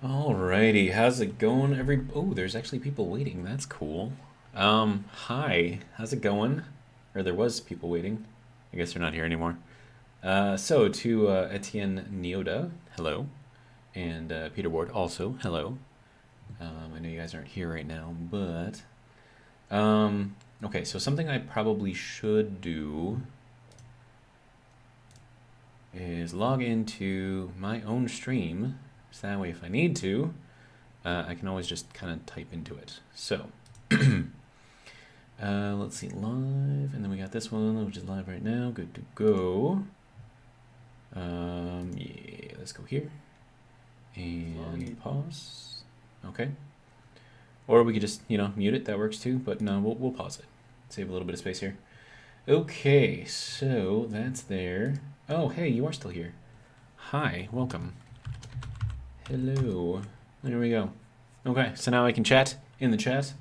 Alrighty, how's it going? Oh, there's actually people waiting. That's cool. Hi, how's it going? Or there was people waiting. I guess they're not here anymore. So to Etienne Neoda, hello, and Peter Ward, also hello. I know you guys aren't here right now, but okay. So something I probably should do is log into my own stream, so that way if I need to, I can always just kind of type into it. So, let's see, live, and then we got this one, which is live right now. Good to go. Yeah, let's go here and pause. Okay. Or we could just, mute it. That works too. But no, we'll pause it. Save a little bit of space here. Okay, so that's there. Oh, hey, you are still here. Hi, welcome. Hello. There we go. Okay, so now I can chat in the chat.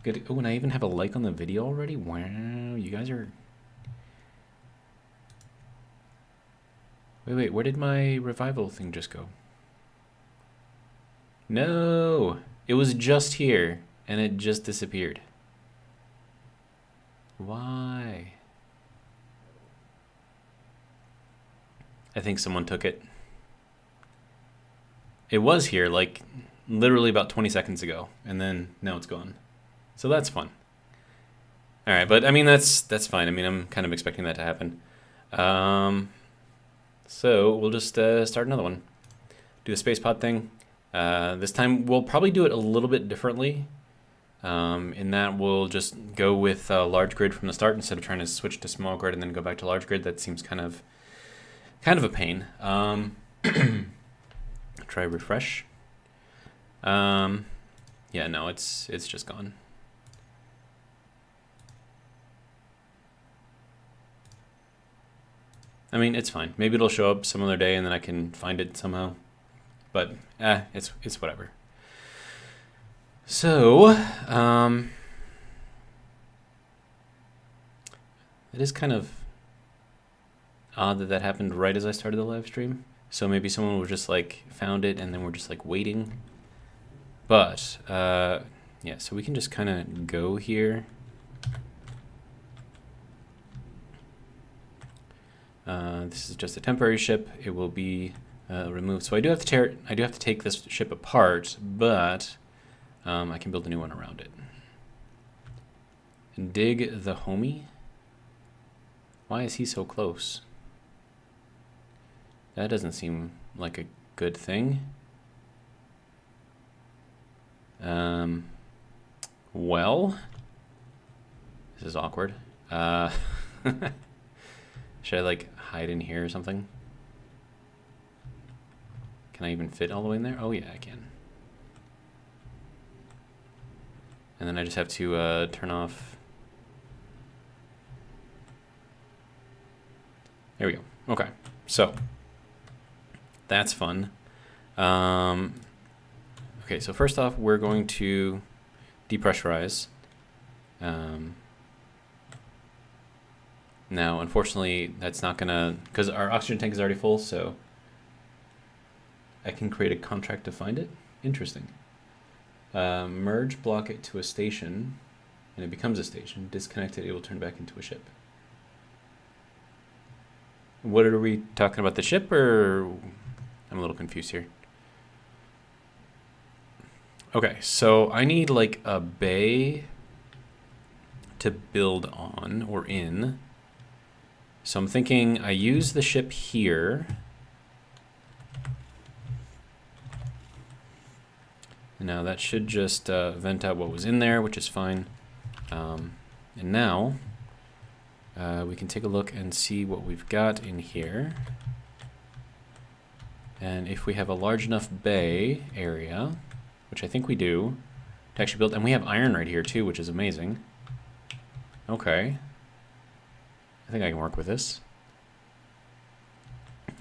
Good. Oh, and I even have a like on the video already? Wow, you guys are... Wait, where did my revival thing just go? No! It was just here, and it just disappeared. Why? I think someone took it. It was here, like, literally about 20 seconds ago, and then now it's gone. So that's fun. All right, but I mean that's fine. I mean I'm kind of expecting that to happen. So we'll just start another one. Do the space pod thing. This time we'll probably do it a little bit differently. In that we'll just go with large grid from the start instead of trying to switch to small grid and then go back to large grid. That seems kind of a pain. Try refresh. Yeah, no, it's just gone. I mean, it's fine. Maybe it'll show up some other day and then I can find it somehow. But, it's whatever. So, it is kind of odd that happened right as I started the live stream. So maybe someone was just like found it and then we're just like waiting. But, yeah, so we can just kind of go here. This is just a temporary ship. It will be removed. So I do have to take this ship apart, but I can build a new one around it. And dig the homie. Why is he so close? That doesn't seem like a good thing. Well, this is awkward. Should I like hide in here or something? Can I even fit all the way in there? Oh yeah, I can. And then I just have to turn off. There we go. Okay, so that's fun. Okay, so first off, we're going to depressurize. Now, unfortunately, that's not gonna, because our oxygen tank is already full, so I can create a contract to find it. Interesting. Merge, block it to a station, and it becomes a station. Disconnect it, it will turn back into a ship. What are we talking about, the ship, or I'm a little confused here. Okay, so I need like a bay to build on or in. So I'm thinking I use the ship here. Now that should just vent out what was in there, which is fine. And now we can take a look and see what we've got in here. And if we have a large enough bay area, which I think we do, to actually build, and we have iron right here too, which is amazing. Okay. I think I can work with this.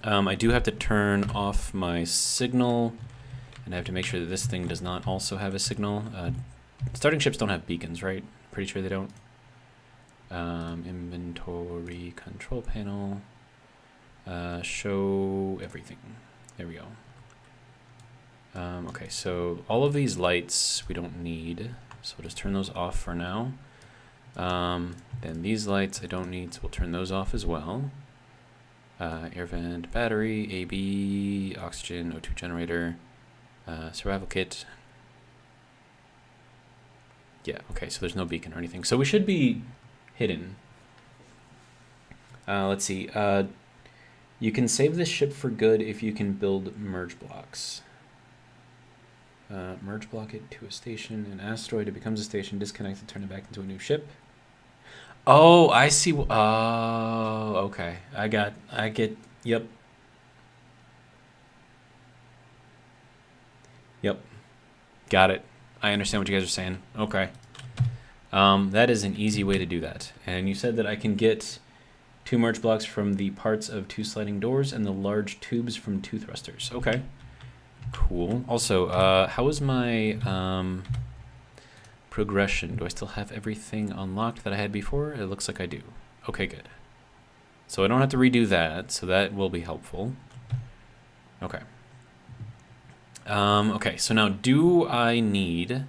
I do have to turn off my signal, and I have to make sure that this thing does not also have a signal. Starting ships don't have beacons, right? Pretty sure they don't. Inventory, control panel, show everything. There we go. Okay, so all of these lights we don't need, so we'll just turn those off for now. Then these lights I don't need, so we'll turn those off as well. Air vent, battery, AB, oxygen, O2 generator, survival kit. Yeah, okay, so there's no beacon or anything. So we should be hidden. Let's see. You can save this ship for good if you can build merge blocks. Merge block it to a station, an asteroid, it becomes a station, disconnect it, turn it back into a new ship. Oh, I see. Oh, okay. I get, yep. Yep. Got it. I understand what you guys are saying. Okay. That is an easy way to do that. And you said that I can get 2 merge blocks from the parts of 2 sliding doors and the large tubes from 2 thrusters. Okay. Cool. Also, how is my progression? Do I still have everything unlocked that I had before? It looks like I do. Okay, good. So I don't have to redo that, so that will be helpful. Okay. Okay, so now do I need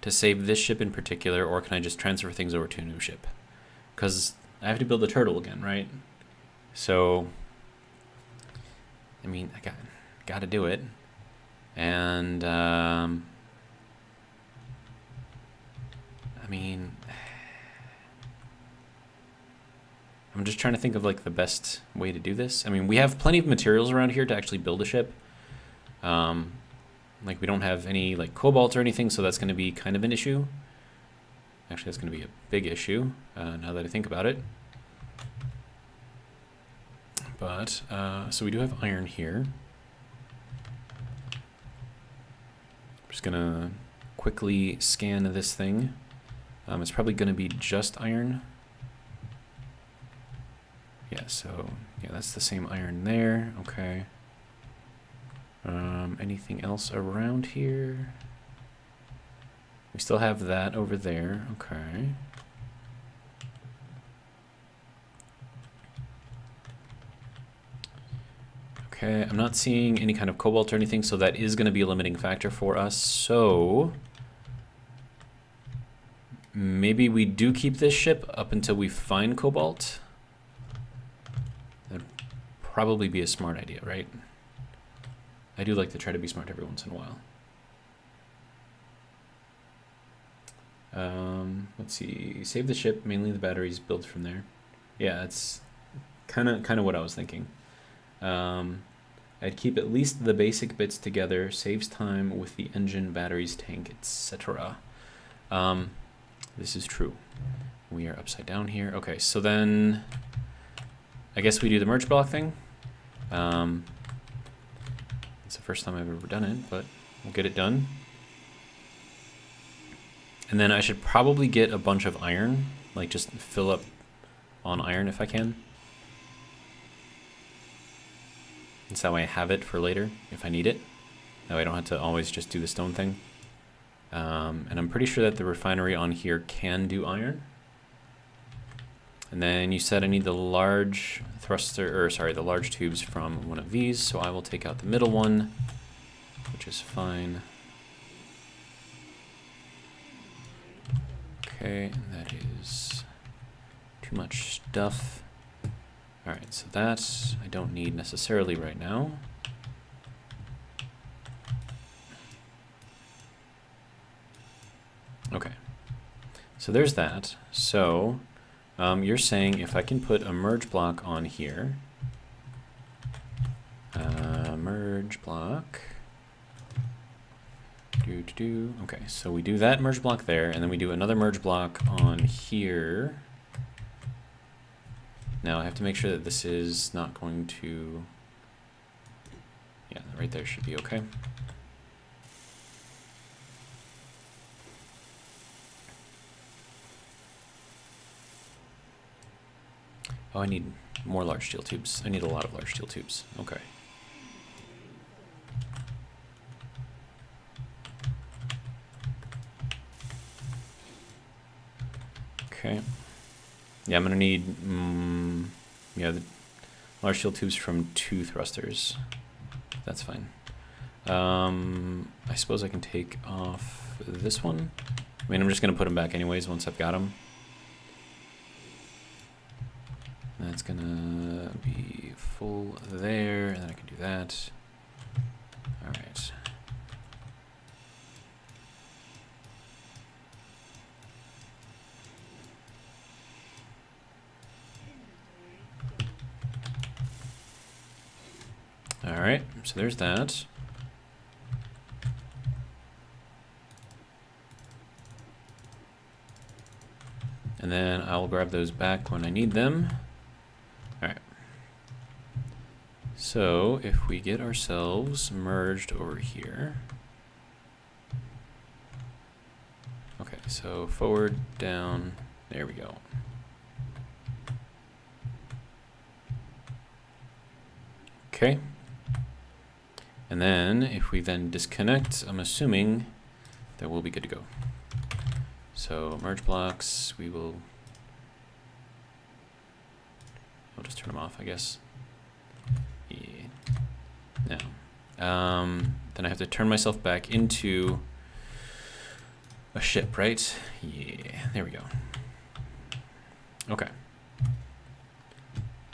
to save this ship in particular, or can I just transfer things over to a new ship? Because I have to build a turtle again, right? So, I mean, I got to do it. And, I mean, I'm just trying to think of like the best way to do this. I mean, we have plenty of materials around here to actually build a ship. Like we don't have any like cobalt or anything, so that's going to be kind of an issue. Actually, that's going to be a big issue now that I think about it. But, so we do have iron here. I'm just going to quickly scan this thing. It's probably going to be just iron. Yeah, so, yeah, that's the same iron there. Okay. Anything else around here? We still have that over there. Okay. Okay, I'm not seeing any kind of cobalt or anything, so that is going to be a limiting factor for us. So maybe we do keep this ship up until we find cobalt. That'd probably be a smart idea, right? I do like to try to be smart every once in a while. Let's see. Save the ship, mainly the batteries, build from there. Yeah, that's kind of what I was thinking. I'd keep at least the basic bits together, saves time with the engine, batteries, tank, etc. This is true. We are upside down here. Okay, so then I guess we do the merge block thing. It's the first time I've ever done it, but we'll get it done. And then I should probably get a bunch of iron, like just fill up on iron if I can. That's that way I have it for later if I need it. That way I don't have to always just do the stone thing. And I'm pretty sure that the refinery on here can do iron. And then you said I need the large thruster, or sorry, the large tubes from one of these, so I will take out the middle one, which is fine. Okay, and that is too much stuff. Alright, so that I don't need necessarily right now. Okay, so there's that. So you're saying if I can put a merge block on here, merge block, okay, so we do that merge block there, and then we do another merge block on here. Now I have to make sure that this is not going to, yeah, right there should be okay. Oh, I need more large steel tubes. I need a lot of large steel tubes. Okay. Okay. Yeah, I'm gonna need, yeah, the large steel tubes from 2 thrusters. That's fine. I suppose I can take off this one. I mean, I'm just going to put them back anyways once I've got them. That's going to be full there, and then I can do that. All right. All right, so there's that. And then I'll grab those back when I need them. All right. So if we get ourselves merged over here. Okay, so forward, down, there we go. Okay. And then if we then disconnect, I'm assuming that we'll be good to go. So merge blocks, I'll just turn them off, I guess. Yeah. Now, then I have to turn myself back into a ship, right? Yeah, there we go. Okay.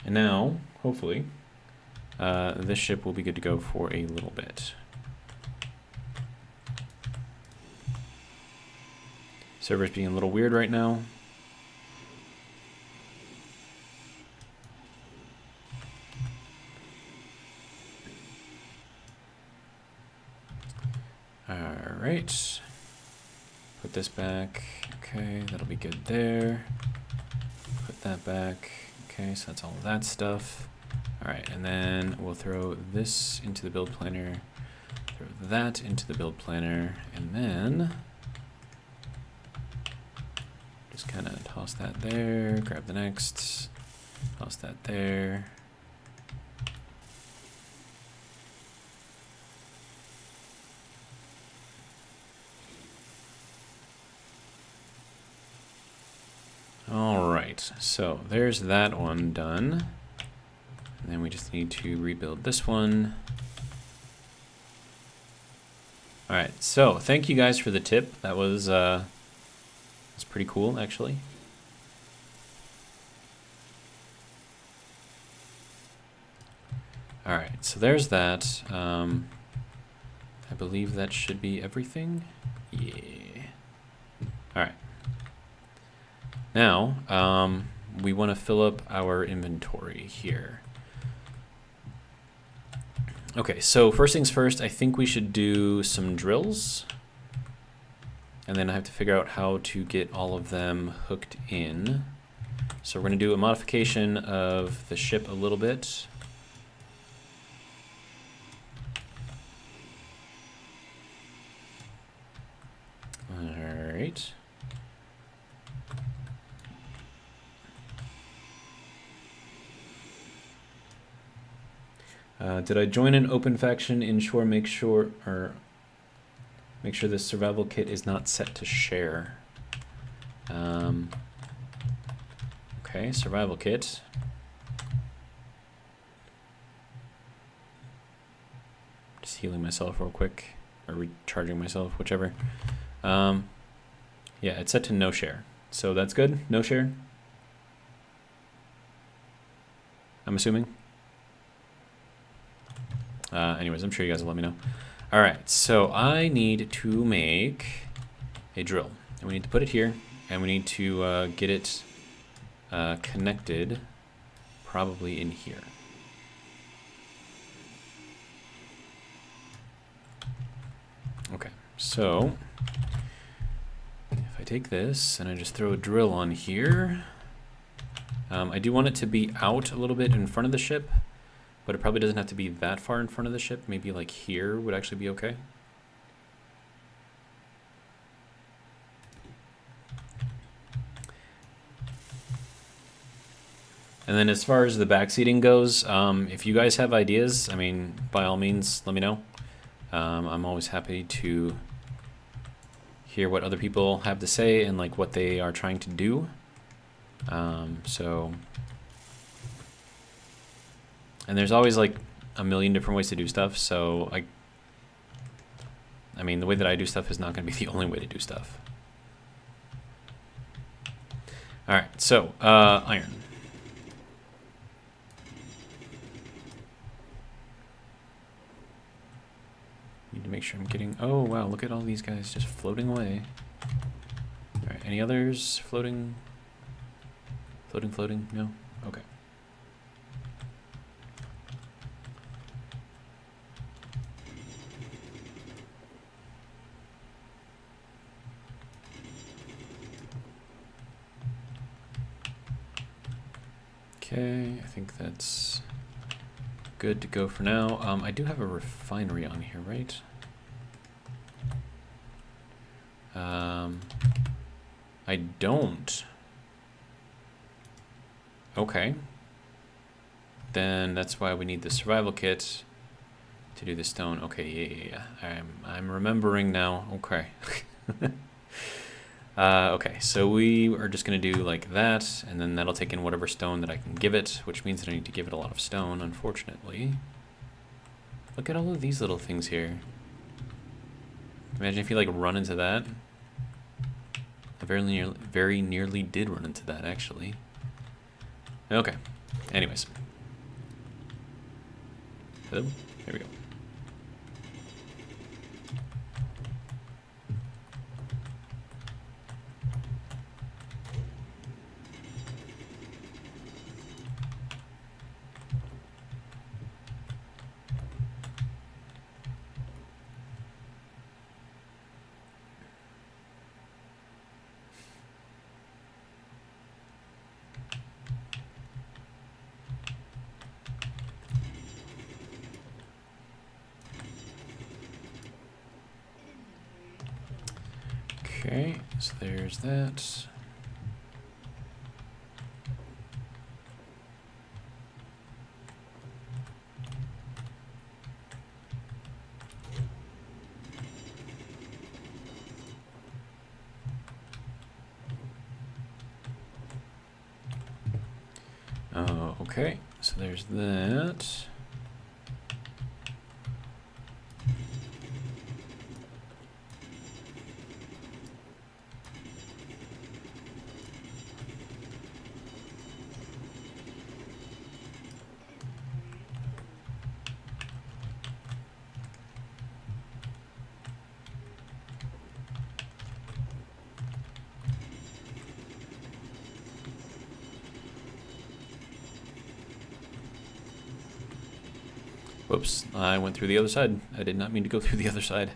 And now, hopefully, this ship will be good to go for a little bit. Server's being a little weird right now. All right. Put this back. Okay, that'll be good there. Put that back. Okay, so that's all of that stuff. All right, and then we'll throw this into the build planner, throw that into the build planner, and then just kind of toss that there, grab the next, toss that there. All right, so there's that one done. And then we just need to rebuild this one. All right, so thank you guys for the tip. That was that's pretty cool, actually. All right, so there's that. I believe that should be everything. Yeah. All right. Now, we want to fill up our inventory here. Okay, so first things first, I think we should do some drills. And then I have to figure out how to get all of them hooked in. So we're going to do a modification of the ship a little bit. All right. Did I join an open faction? Make sure this survival kit is not set to share. Okay, survival kit. Just healing myself real quick, or recharging myself, whichever. Yeah, it's set to no share, so that's good. No share, I'm assuming. Anyways, I'm sure you guys will let me know. All right, so I need to make a drill. And we need to put it here, and we need to get it connected probably in here. Okay, so if I take this and I just throw a drill on here, I do want it to be out a little bit in front of the ship. But it probably doesn't have to be that far in front of the ship. Maybe like here would actually be okay. And then as far as the back seating goes, if you guys have ideas, I mean, by all means, let me know. I'm always happy to hear what other people have to say and like what they are trying to do. And there's always like a million different ways to do stuff, so I mean, the way that I do stuff is not going to be the only way to do stuff. Alright, so, iron. Need to make sure I'm getting... Oh, wow, look at all these guys just floating away. Alright, any others floating? Floating? No? Okay. Okay, I think that's good to go for now. I do have a refinery on here, right? I don't. Okay. Then that's why we need the survival kit to do the stone. Okay, yeah. I'm remembering now. Okay. Okay, so we are just going to do like that, and then that'll take in whatever stone that I can give it, which means that I need to give it a lot of stone, unfortunately. Look at all of these little things here. Imagine if you like run into that. I very nearly did run into that, actually. Okay, anyways. Hello? There we go. Okay, so there's that. Oh, okay, so there's that. Whoops, I went through the other side. I did not mean to go through the other side.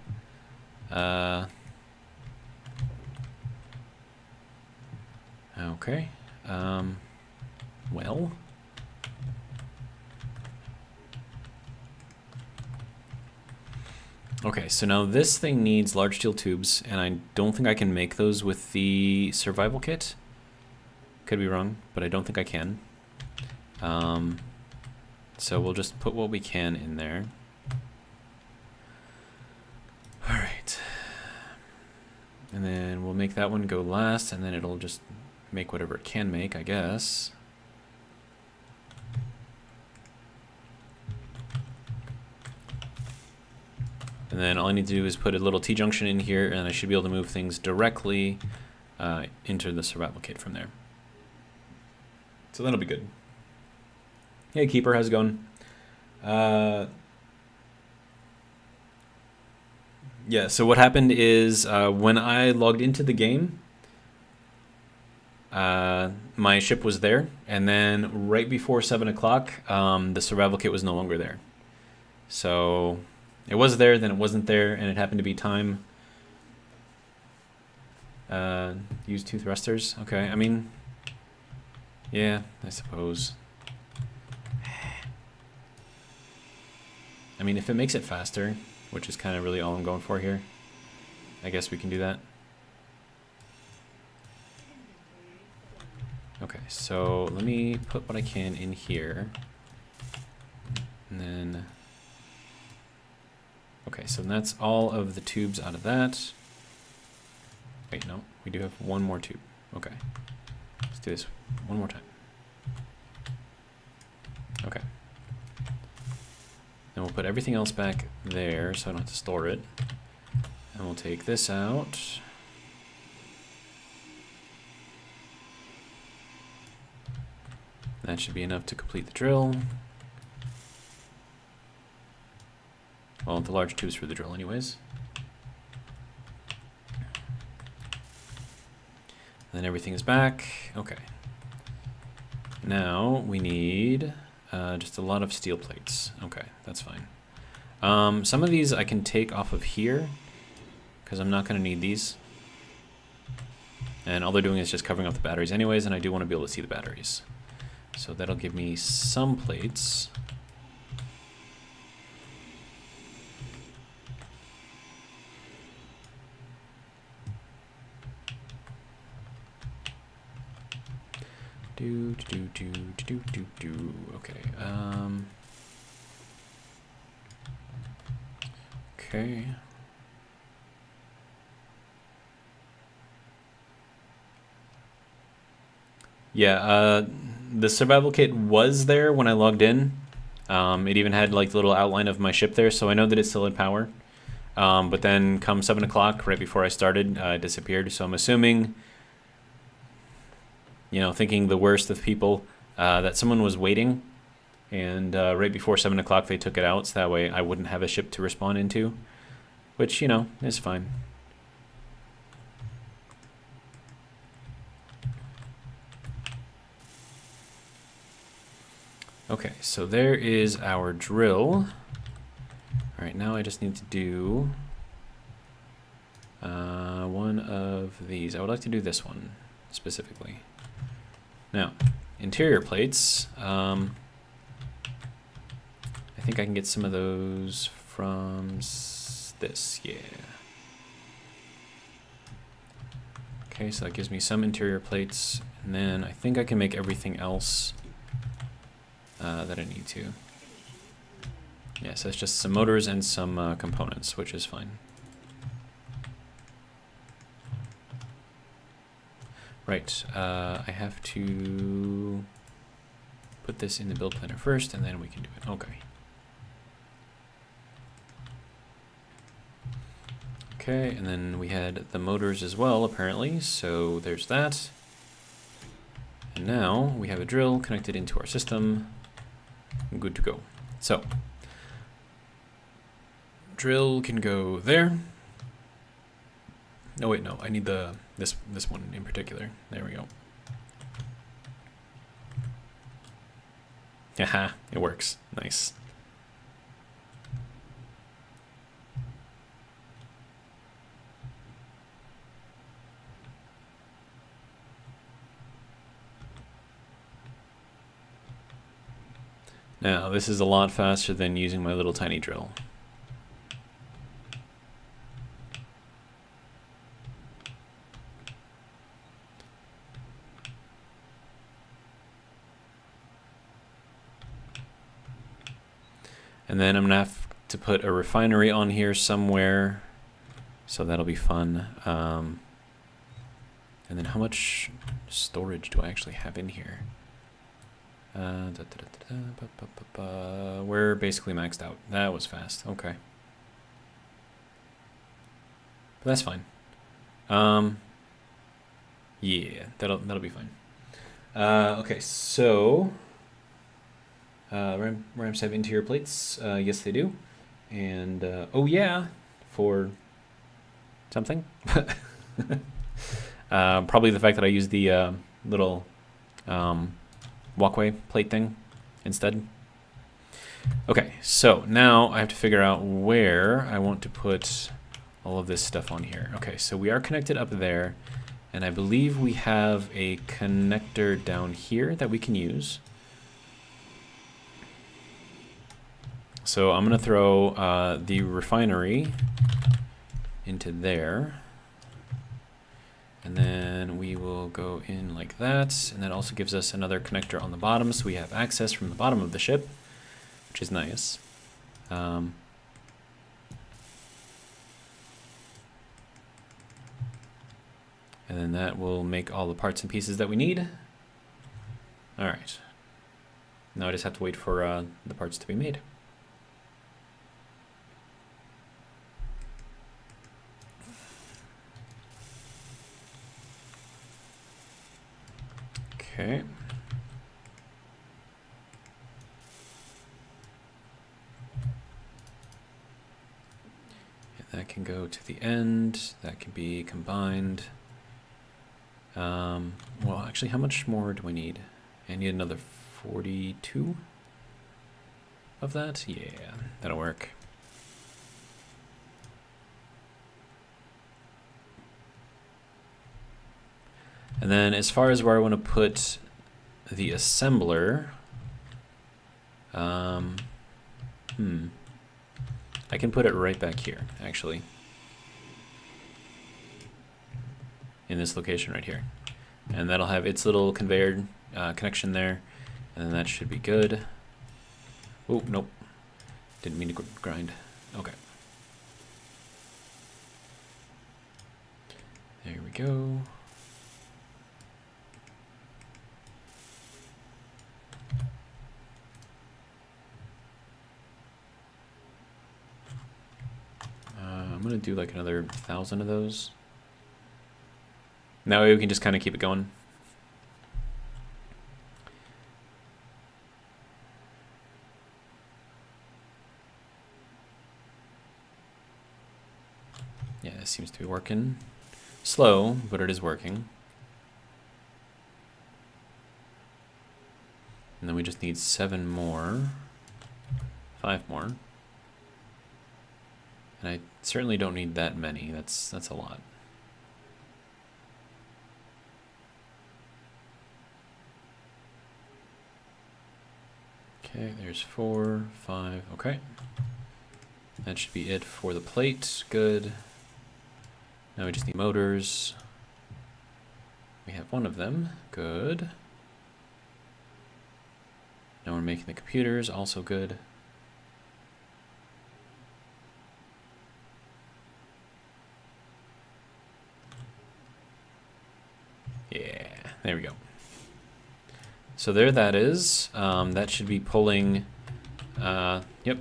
Okay. Well. Okay, so now this thing needs large steel tubes, and I don't think I can make those with the survival kit. Could be wrong, but I don't think I can. So we'll just put what we can in there. Alright. And then we'll make that one go last, and then it'll just make whatever it can make, I guess. And then all I need to do is put a little T-junction in here, and I should be able to move things directly into the survival kit from there. So that'll be good. Hey, Keeper, how's it going? Yeah, so what happened is when I logged into the game, my ship was there, and then right before 7 o'clock, the survival kit was no longer there. So it was there, then it wasn't there, and it happened to be time. Use 2 thrusters. Okay, I mean, yeah, I suppose. I mean, if it makes it faster, which is kind of really all I'm going for here, I guess we can do that. Okay, so let me put what I can in here. And then... Okay, so that's all of the tubes out of that. Wait, no, we do have one more tube. Okay, let's do this one more time. Okay. Then we'll put everything else back there so I don't have to store it. And we'll take this out. That should be enough to complete the drill. Well, the large tubes for the drill anyways. And then everything is back. Okay. Now we need just a lot of steel plates. Okay, that's fine. Some of these I can take off of here because I'm not going to need these. And all they're doing is just covering up the batteries anyways, and I do want to be able to see the batteries. So that'll give me some plates. Okay. Okay. Yeah, the survival kit was there when I logged in. It even had like the little outline of my ship there, so I know that it still had power. But then come 7 o'clock, right before I started, it disappeared. So I'm assuming, you know, thinking the worst of people, that someone was waiting, and right before 7 o'clock they took it out, so that way I wouldn't have a ship to respawn into, which, you know, is fine. Okay, so there is our drill. All right, now I just need to do one of these. I would like to do this one specifically. Now, interior plates. I think I can get some of those from this, yeah. Okay, so that gives me some interior plates, and then I think I can make everything else that I need to. Yeah, so it's just some motors and some components, which is fine. Right, I have to put this in the build planner first, and then we can do it. Okay. Okay, and then we had the motors as well, apparently, so there's that. And now we have a drill connected into our system. Good to go. So, drill can go there. Oh wait, no, I need this one in particular. There we go. Haha, it works. Nice. Now, this is a lot faster than using my little tiny drill. And then I'm gonna have to put a refinery on here somewhere, so that'll be fun. And then how much storage do I actually have in here? We're basically maxed out. That was fast. Okay. But that's fine. Yeah, that'll be fine. Okay, so ramps have interior plates. Yes, they do. And oh yeah, for something. Probably the fact that I used the little walkway plate thing instead. Okay, so now I have to figure out where I want to put all of this stuff on here. Okay, so we are connected up there, and I believe we have a connector down here that we can use. So I'm gonna throw the refinery into there. And then we will go in like that, and that also gives us another connector on the bottom, so we have access from the bottom of the ship, which is nice. And then that will make all the parts and pieces that we need. All right. Now I just have to wait for the parts to be made. Okay. That can go to the end. That can be combined. Well, actually, how much more do I need? I need another 42 of that? Yeah, that'll work. And then as far as where I want to put the assembler, I can put it right back here, actually. In this location right here. And that'll have its little conveyor connection there. And then that should be good. Oh, nope. Didn't mean to grind. Okay. There we go. I'm gonna do like another 1,000 of those. That way we can just kind of keep it going. Yeah, this seems to be working. Slow, but it is working. And then we just need 7 more. 5 more. And I certainly don't need that many. That's a lot. Okay, there's 4, 5, okay. That should be it for the plate, good. Now we just need motors. We have 1 of them, good. Now we're making the computers, also good. Yeah, there we go. So there that is. That should be pulling, yep.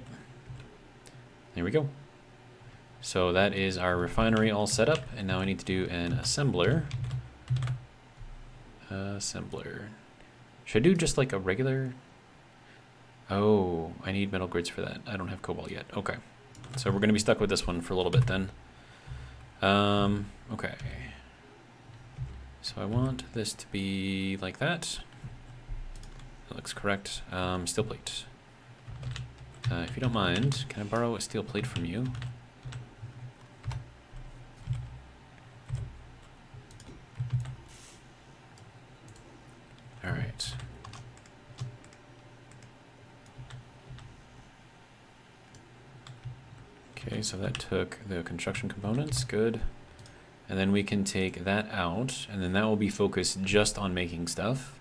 There we go. So that is our refinery all set up, and now I need to do an assembler. Assembler. Should I do just like a regular? Oh, I need metal grids for that. I don't have cobalt yet. Okay. So we're going to be stuck with this one for a little bit then. Okay. So I want this to be like that. That looks correct. Steel plate. If you don't mind, can I borrow a steel plate from you? All right. Okay, so that took the construction components, good. And then we can take that out, and then that will be focused just on making stuff.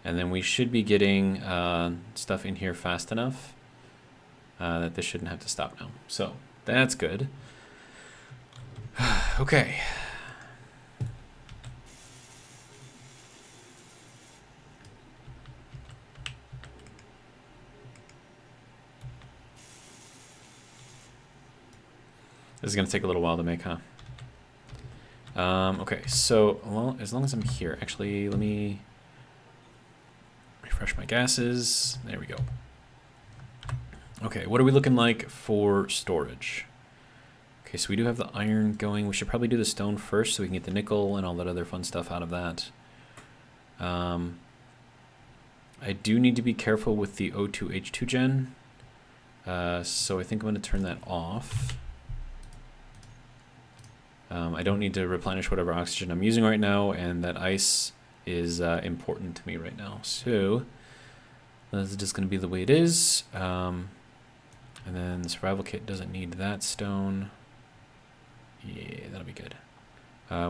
And then we should be getting stuff in here fast enough that this shouldn't have to stop now. So that's good. Okay. This is going to take a little while to make, huh? Okay, so well, as long as I'm here, actually, let me refresh my gases. There we go. Okay, what are we looking like for storage? Okay, so we do have the iron going. We should probably do the stone first so we can get the nickel and all that other fun stuff out of that. I do need to be careful with the O2H2 gen. So I think I'm going to turn that off. I don't need to replenish whatever oxygen I'm using right now, and that ice is important to me right now. So that's just going to be the way it is. And then the survival kit doesn't need that stone. Yeah, that'll be good.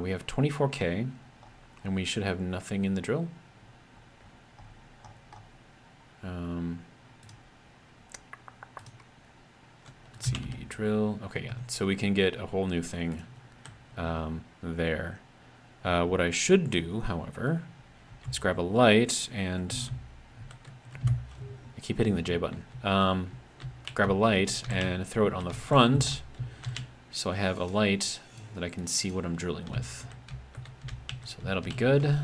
We have 24K, and we should have nothing in the drill. Let's see, drill. Okay, yeah. So we can get a whole new thing there. What I should do, however, is grab a light and I keep hitting the J button. Grab a light and throw it on the front so I have a light that I can see what I'm drilling with. So that'll be good.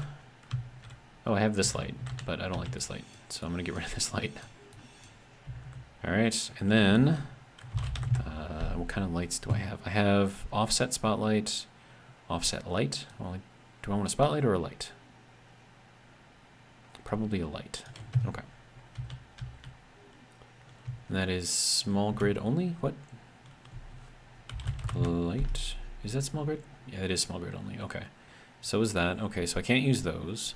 Oh, I have this light, but I don't like this light, so I'm gonna get rid of this light. All right, and then what kind of lights do I have? I have offset spotlight, offset light. Well, do I want a spotlight or a light? Probably a light. Okay. And that is small grid only? What? Light? Is that small grid? Yeah, it is small grid only. Okay. So is that. Okay, so I can't use those.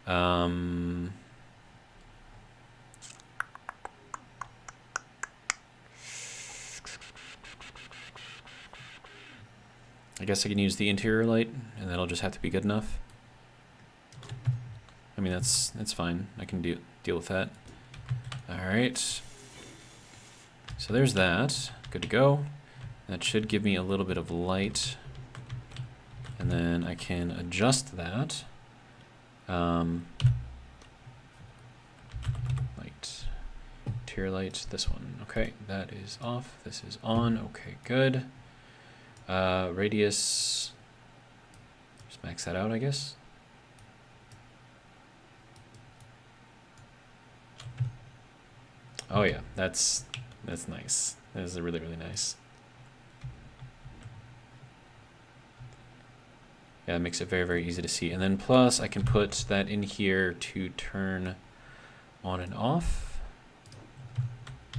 I guess I can use the interior light, and that'll just have to be good enough. I mean, that's fine. I can deal with that. All right. So there's that. Good to go. That should give me a little bit of light, and then I can adjust that. Light, interior light. This one. Okay, that is off. This is on. Okay, good. Radius, just max that out, I guess. Oh yeah, that's nice. That is really, really nice. Yeah, it makes it very, very easy to see. And then plus I can put that in here to turn on and off.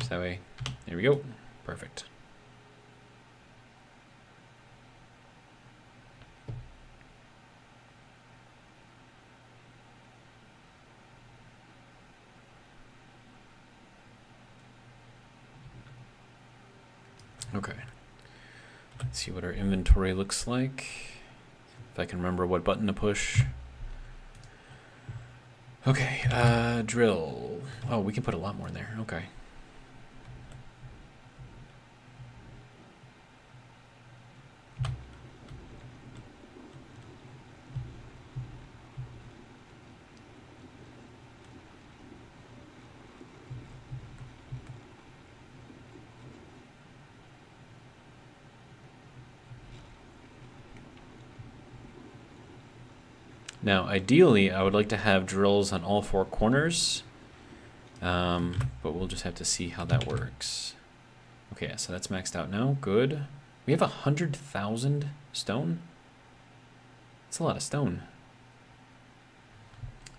So that way, there we go. Perfect. Okay, let's see what our inventory looks like. If I can remember what button to push. Okay, drill. Oh, we can put a lot more in there. Okay. Now, ideally, I would like to have drills on all four corners, but we'll just have to see how that works. Okay, so that's maxed out now. Good. We have 100,000 stone. That's a lot of stone.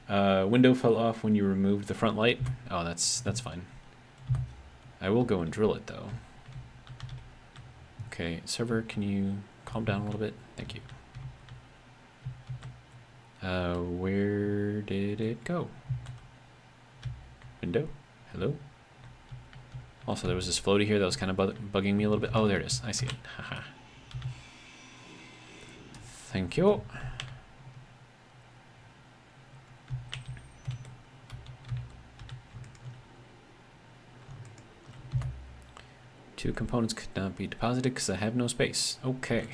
Window fell off when you removed the front light. Oh, that's fine. I will go and drill it though. Okay, server, can you calm down a little bit? Thank you. Where did it go? Window? Hello? Also, there was this floaty here that was kind of bugging me a little bit. Oh, there it is. I see it. Haha. Thank you. Two components could not be deposited because I have no space. Okay.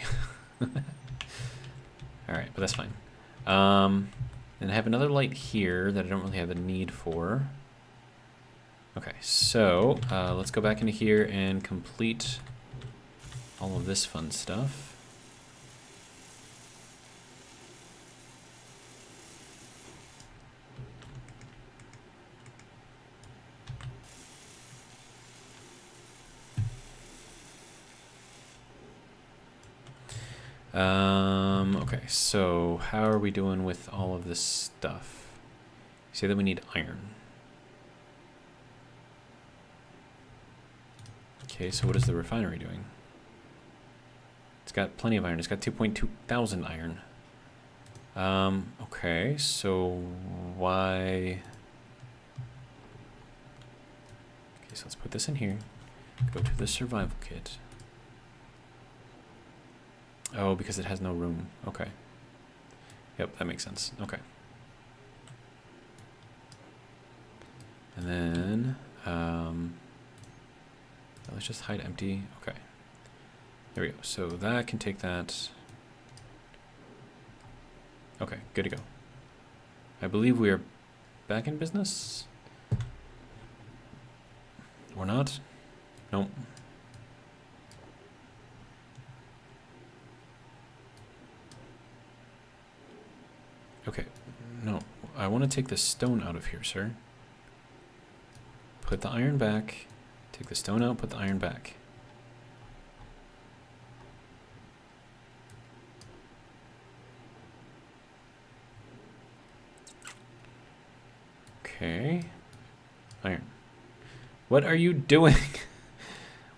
Alright, but that's fine. And I have another light here that I don't really have a need for. Okay, so let's go back into here and complete all of this fun stuff. Okay, so how are we doing with all of this stuff? Say that we need iron. Okay, so what is the refinery doing? It's got plenty of iron. It's got 2.2 thousand iron. Okay, so why? Okay, so let's put this in here. Go to the survival kit. Oh, because it has no room. Okay. Yep, that makes sense. Okay. And then, let's just hide empty. Okay. There we go. So that can take that. Okay, good to go. I believe we are back in business. Or not? Nope. Okay, no. I want to take the stone out of here, sir. Put the iron back. Take the stone out, put the iron back. Okay. Iron. What are you doing?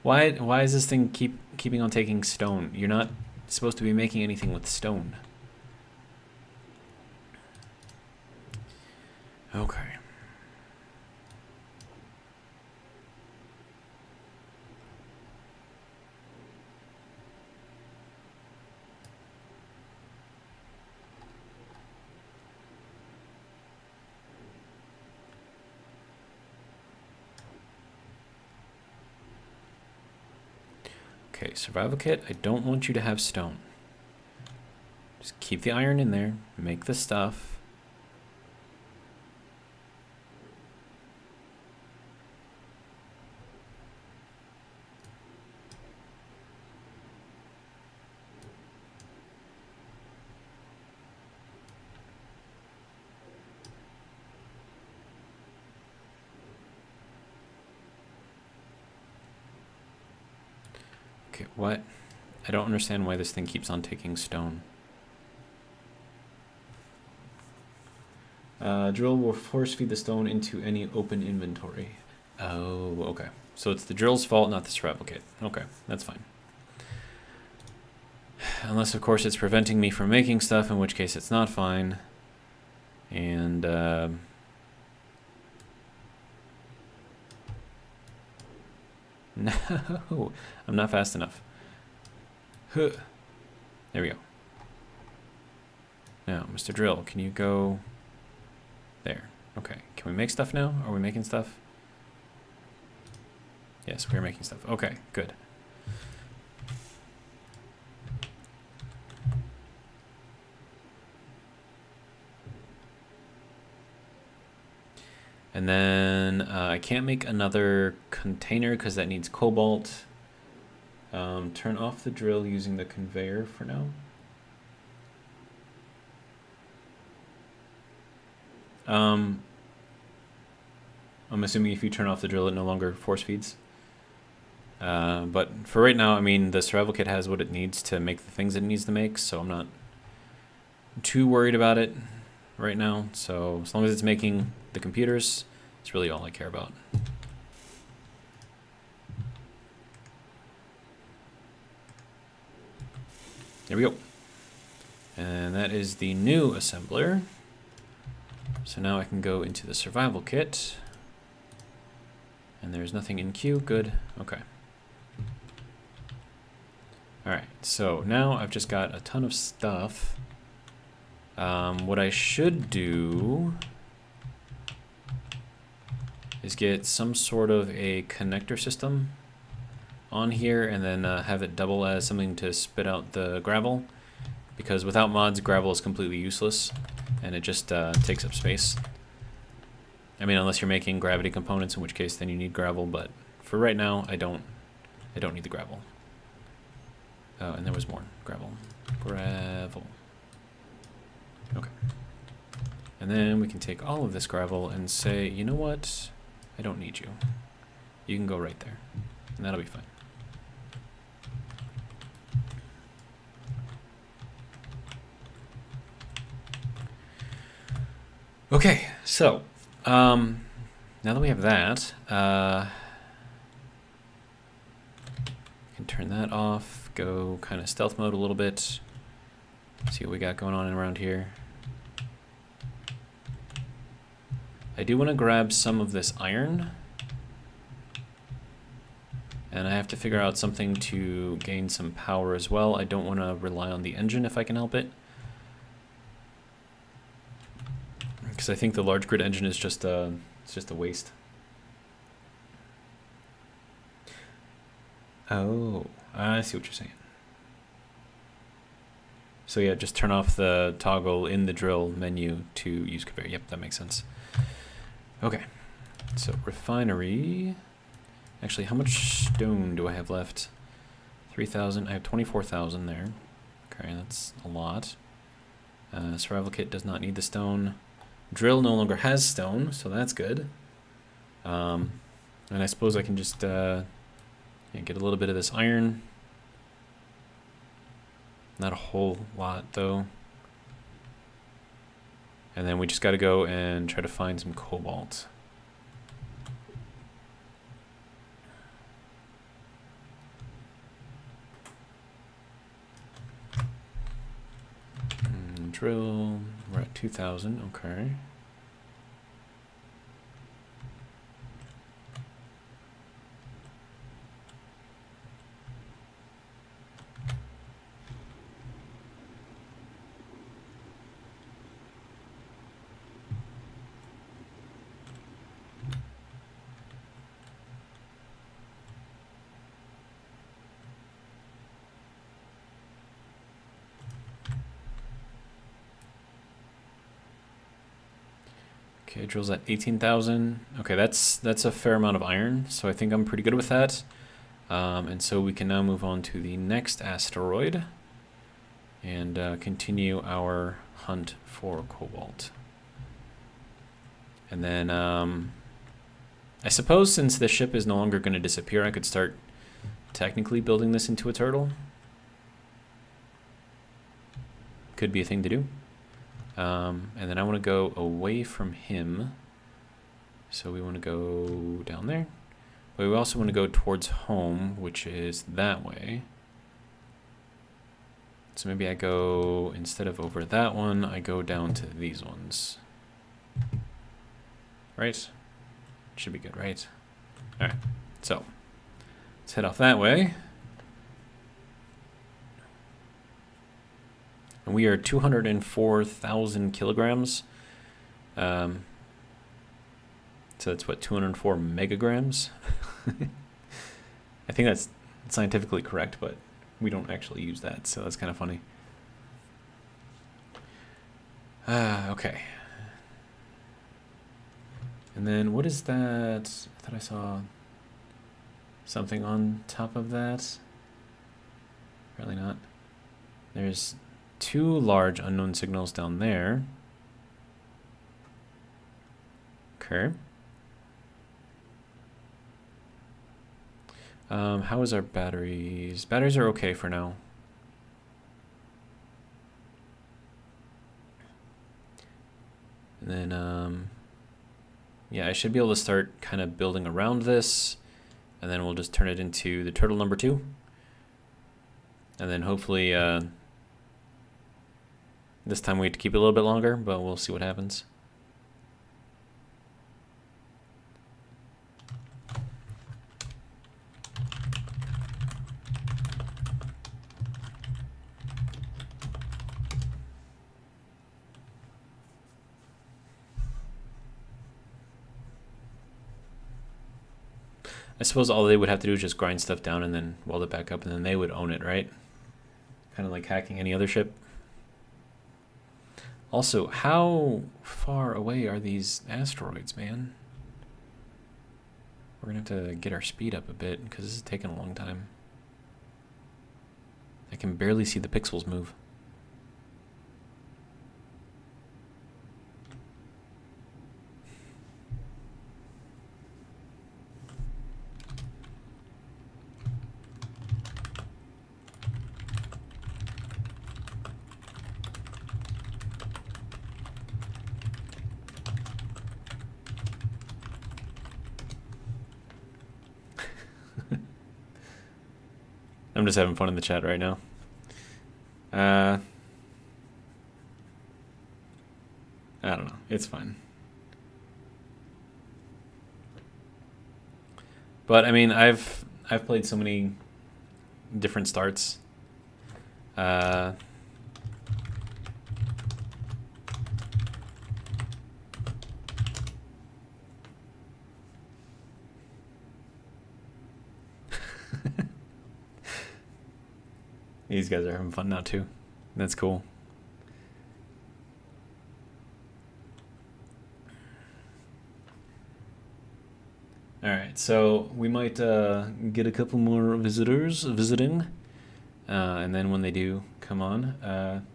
Why is this thing keeping on taking stone? You're not supposed to be making anything with stone. Okay. Okay, survival kit, I don't want you to have stone. Just keep the iron in there, make the stuff. Okay, what? I don't understand why this thing keeps on taking stone. Drill will force feed the stone into any open inventory. Oh, okay. So it's the drill's fault, not the survival kit. Okay, that's fine. Unless, of course, it's preventing me from making stuff, in which case it's not fine. And, no, I'm not fast enough. Huh. There we go. Now, Mr. Drill, can you go there? Okay. Can we make stuff now? Are we making stuff? Yes, we are making stuff. Okay, good. And then I can't make another container because that needs cobalt. Turn off the drill using the conveyor for now. I'm assuming if you turn off the drill, it no longer force feeds. But for right now, I mean, the survival kit has what it needs to make the things it needs to make, so I'm not too worried about it right now. So as long as it's making the computers, it's really all I care about. There we go. And that is the new assembler. So now I can go into the survival kit. And there's nothing in queue. Good. Okay. Alright, so now I've just got a ton of stuff. What I should do is get some sort of a connector system on here and then have it double as something to spit out the gravel, because without mods, gravel is completely useless and it just takes up space. I mean, unless you're making gravity components, in which case then you need gravel, but for right now, I don't need the gravel. Oh, and there was more gravel. Gravel. Okay. And then we can take all of this gravel and say, you know what? I don't need you. You can go right there. And that'll be fine. Okay, so now that we have that, can turn that off, go kind of stealth mode a little bit, see what we got going on around here. I do want to grab some of this iron, and I have to figure out something to gain some power as well. I don't want to rely on the engine if I can help it, because I think the large grid engine is just a waste. Oh, I see what you're saying. So yeah, just turn off the toggle in the drill menu to use conveyor. Yep, that makes sense. Okay, so refinery. Actually, how much stone do I have left? 3,000. I have 24,000 there. Okay, that's a lot. Survival kit does not need the stone. Drill no longer has stone, so that's good. And I suppose I can just get a little bit of this iron. Not a whole lot, though. And then we just got to go and try to find some cobalt. Drill, we're at 2,000, okay. Okay, drill's at 18,000. Okay, that's a fair amount of iron, so I think I'm pretty good with that. And so we can now move on to the next asteroid and continue our hunt for cobalt. And then I suppose since the ship is no longer going to disappear, I could start technically building this into a turtle. Could be a thing to do. And then I want to go away from him. So we want to go down there. But we also want to go towards home, which is that way. So maybe I go, instead of over that one, I go down to these ones. Right? Should be good, right? Alright, so let's head off that way. And we are 204,000 kilograms. So that's what, 204 megagrams? I think that's scientifically correct, but we don't actually use that, so that's kind of funny. Okay. And then what is that? I thought I saw something on top of that. Apparently not. There's 2 large unknown signals down there. Okay. How is our batteries? Batteries are okay for now. And then, yeah, I should be able to start kind of building around this. And then we'll just turn it into the turtle number 2. And then hopefully, this time we have to keep it a little bit longer, but we'll see what happens. I suppose all they would have to do is just grind stuff down and then weld it back up, and then they would own it, right? Kind of like hacking any other ship. Also, how far away are these asteroids, man? We're going to have to get our speed up a bit because this is taking a long time. I can barely see the pixels move. I'm just having fun in the chat right now. I don't know. It's fine. But I mean, I've played so many different starts. These guys are having fun now too. That's cool. All right, so we might get a couple more visitors visiting, and then when they do come on,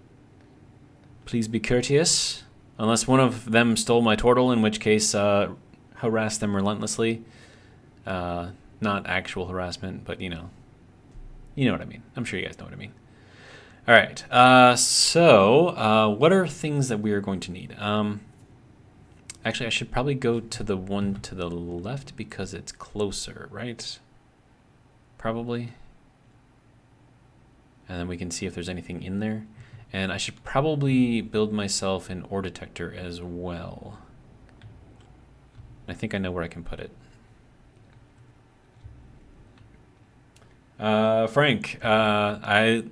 please be courteous Unless one of them stole my turtle, in which case harass them relentlessly. Not actual harassment, but you know what I mean. I'm sure you guys know what I mean. All right. So what are things that we are going to need? Actually, I should probably go to the one to the left because it's closer, right? Probably. And then we can see if there's anything in there. And I should probably build myself an ore detector as well. I think I know where I can put it. Frank, I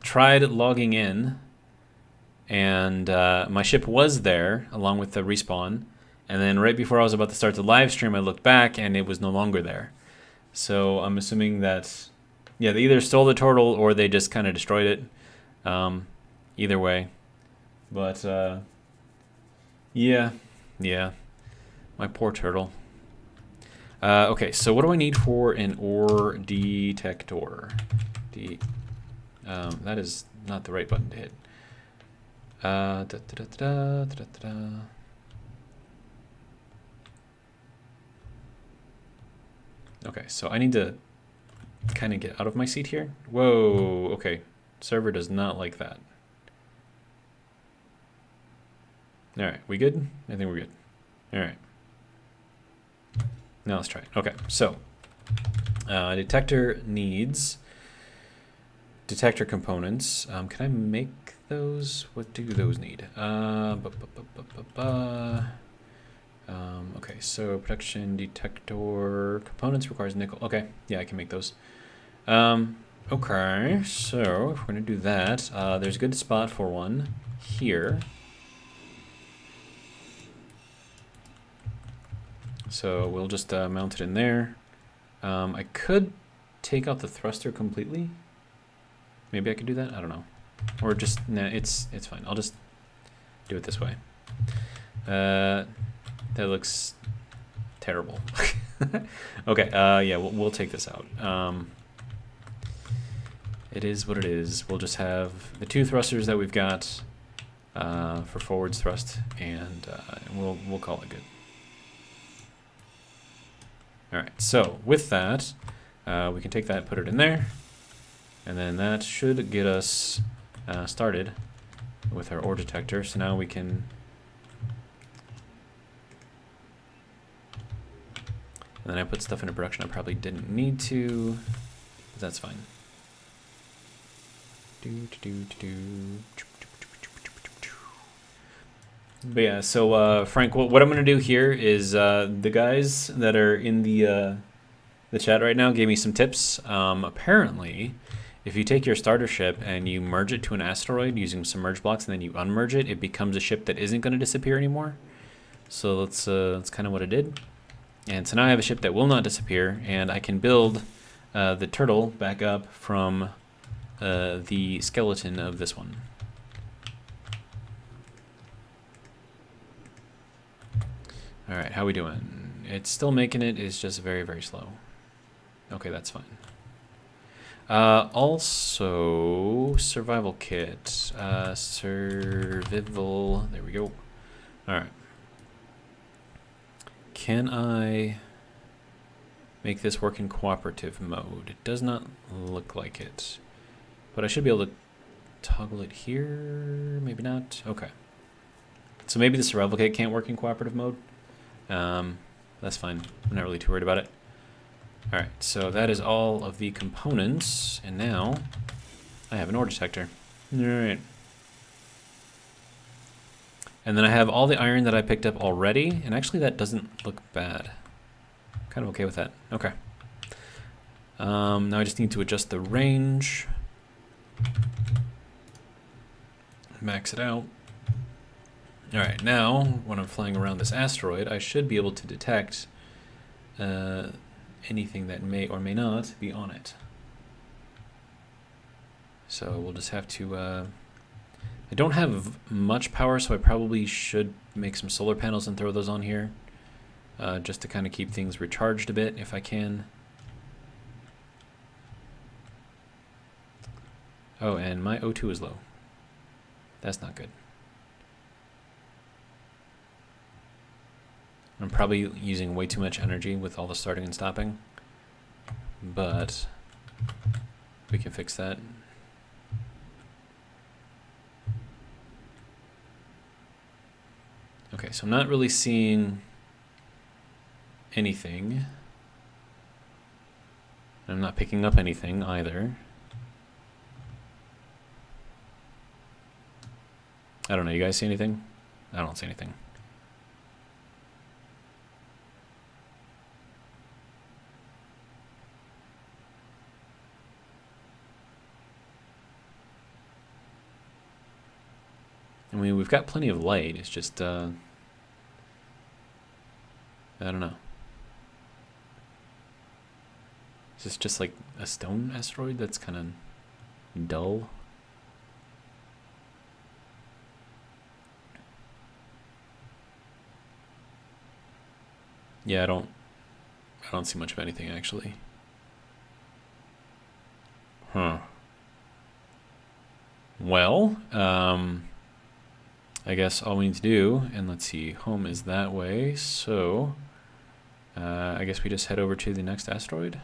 tried logging in, and my ship was there along with the respawn. And then right before I was about to start the live stream, I looked back and it was no longer there. So I'm assuming that, yeah, they either stole the turtle or they just kind of destroyed it. Either way. But, yeah, my poor turtle. Okay, so what do I need for an ore detector? That is not the right button to hit. Okay, so I need to kind of get out of my seat here. Whoa, okay. Server does not like that. All right, we good? I think we're good. All right. Now let's try it. Okay, so detector needs detector components. Can I make those? What do those need? Okay, so protection detector components requires nickel. Okay, yeah, I can make those. Okay, so if we're gonna do that, there's a good spot for one here. So we'll just mount it in there. I could take out the thruster completely. Maybe I could do that. I don't know. Or just nah, it's fine. I'll just do it this way. That looks terrible. Okay. Yeah, we'll take this out. It is what it is. We'll just have the two thrusters that we've got for forwards thrust, and we'll call it good. All right, so with that, we can take that, put it in there, and then that should get us started with our ore detector. So now we can, and then I put stuff into production I probably didn't need to, but that's fine. But yeah, so Frank, what I'm gonna do here is the guys that are in the chat right now gave me some tips. Apparently, if you take your starter ship and you merge it to an asteroid using some merge blocks, and then you unmerge it, it becomes a ship that isn't going to disappear anymore. So that's kind of what I did. And so now I have a ship that will not disappear, and I can build the turtle back up from the skeleton of this one. All right, how we doing? It's still making it. It's just very, very slow. Okay, that's fine. Also, survival kit. Survival. There we go. All right. Can I make this work in cooperative mode? It does not look like it. But I should be able to toggle it here. Maybe not. Okay. So maybe the survival kit can't work in cooperative mode. That's fine. I'm not really too worried about it. All right, so that is all of the components, and now I have an ore detector. All right. And then I have all the iron that I picked up already, and actually that doesn't look bad. Kind of okay with that. Okay. Now I just need to adjust the range. Max it out. All right, now when I'm flying around this asteroid, I should be able to detect anything that may or may not be on it. So we'll just have to, I don't have much power, so I probably should make some solar panels and throw those on here, just to kind of keep things recharged a bit if I can. Oh, and my O2 is low. That's not good. I'm probably using way too much energy with all the starting and stopping, but we can fix that. Okay, so I'm not really seeing anything. I'm not picking up anything either. I don't know, you guys see anything? I don't see anything. I mean, we've got plenty of light, it's just, I don't know. Is this just like a stone asteroid that's kind of dull? Yeah, I don't see much of anything actually. Huh. Well, I guess all we need to do, and let's see, home is that way, so I guess we just head over to the next asteroid.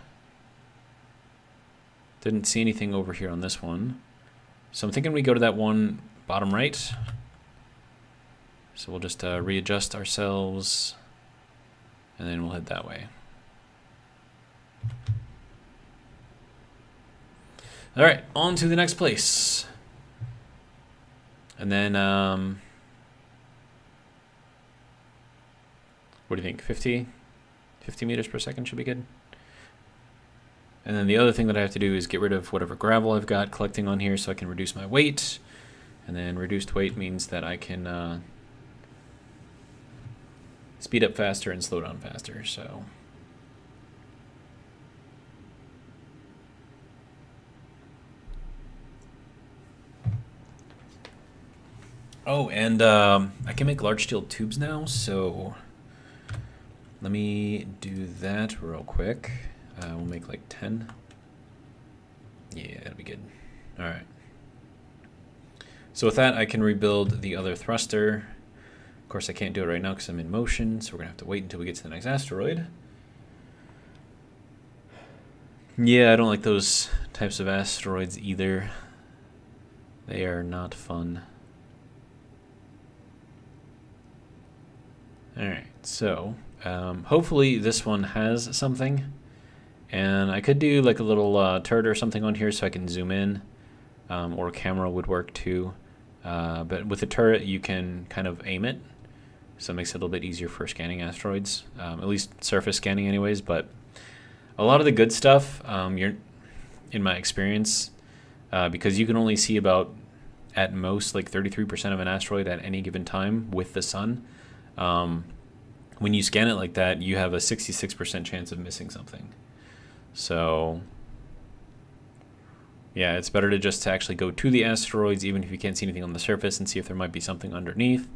Didn't see anything over here on this one. So I'm thinking we go to that one bottom right. So we'll just readjust ourselves, and then we'll head that way. All right, on to the next place. And then, what do you think, 50 meters per second should be good? And then the other thing that I have to do is get rid of whatever gravel I've got collecting on here so I can reduce my weight. And then reduced weight means that I can speed up faster and slow down faster, so. Oh, and I can make large steel tubes now, so let me do that real quick. We'll make like 10. Yeah, that'll be good. All right. So with that, I can rebuild the other thruster. Of course, I can't do it right now because I'm in motion, so we're going to have to wait until we get to the next asteroid. Yeah, I don't like those types of asteroids either. They are not fun. All right, so hopefully this one has something. And I could do like a little turret or something on here so I can zoom in, or a camera would work too. But with a turret, you can kind of aim it, so it makes it a little bit easier for scanning asteroids, at least surface scanning anyways. But a lot of the good stuff, in my experience, because you can only see about, at most, like 33% of an asteroid at any given time with the sun. When you scan it like that, you have a 66% chance of missing something. So, yeah, it's better to just actually go to the asteroids, even if you can't see anything on the surface, and see if there might be something underneath.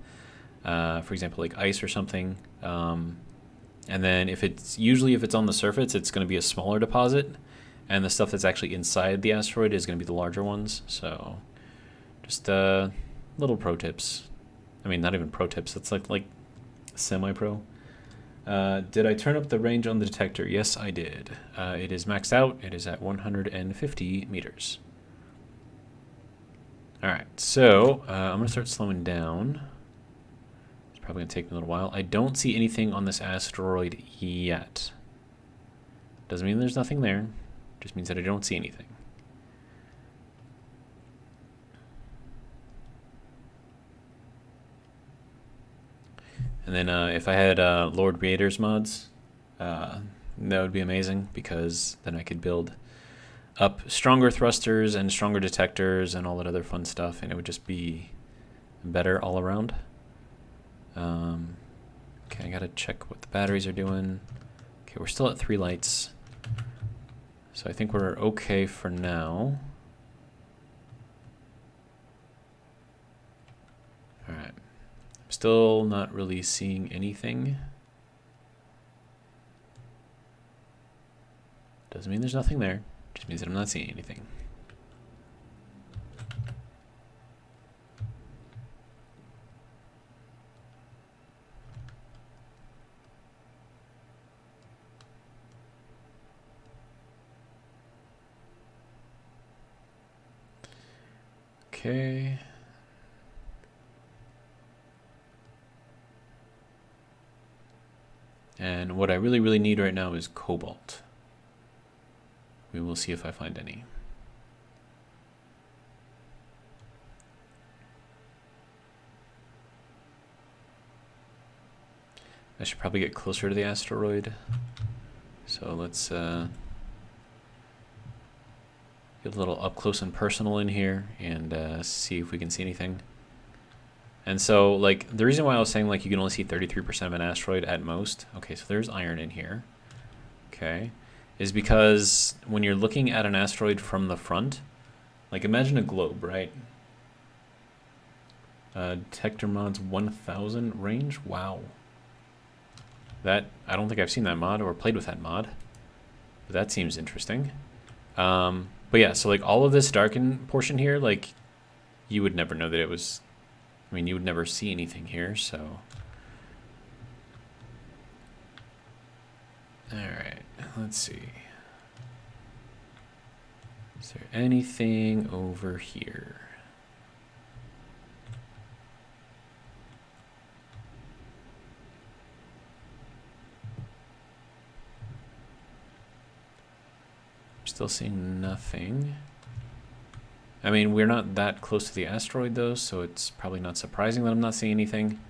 For example, like ice or something. And then if it's on the surface, it's going to be a smaller deposit, and the stuff that's actually inside the asteroid is going to be the larger ones. So, just little pro tips. I mean, not even pro tips. It's like semi-pro. Did I turn up the range on the detector? Yes, I did. It is maxed out. It is at 150 meters. All right, so I'm going to start slowing down. It's probably going to take me a little while. I don't see anything on this asteroid yet. Doesn't mean there's nothing there. Just means that I don't see anything. And then if I had Lord Creator's mods, that would be amazing, because then I could build up stronger thrusters and stronger detectors and all that other fun stuff, and it would just be better all around. Okay, I gotta check what the batteries are doing. Okay, we're still at 3 lights, so I think we're okay for now. All right. Still not really seeing anything. Doesn't mean there's nothing there. Just means that I'm not seeing anything. Okay. And what I really, really need right now is cobalt. We will see if I find any. I should probably get closer to the asteroid. So let's get a little up close and personal in here and see if we can see anything. And so, like, the reason why I was saying, like, you can only see 33% of an asteroid at most. Okay, so there's iron in here. Okay. Is because when you're looking at an asteroid from the front, like, imagine a globe, right? Detector mod's 1000 range? Wow. That, I don't think I've seen that mod or played with that mod. But that seems interesting. But yeah, so, like, all of this darkened portion here, like, you would never know that it was... I mean, you would never see anything here, so... Alright, let's see. Is there anything over here? Still seeing nothing. I mean, we're not that close to the asteroid, though, so it's probably not surprising that I'm not seeing anything.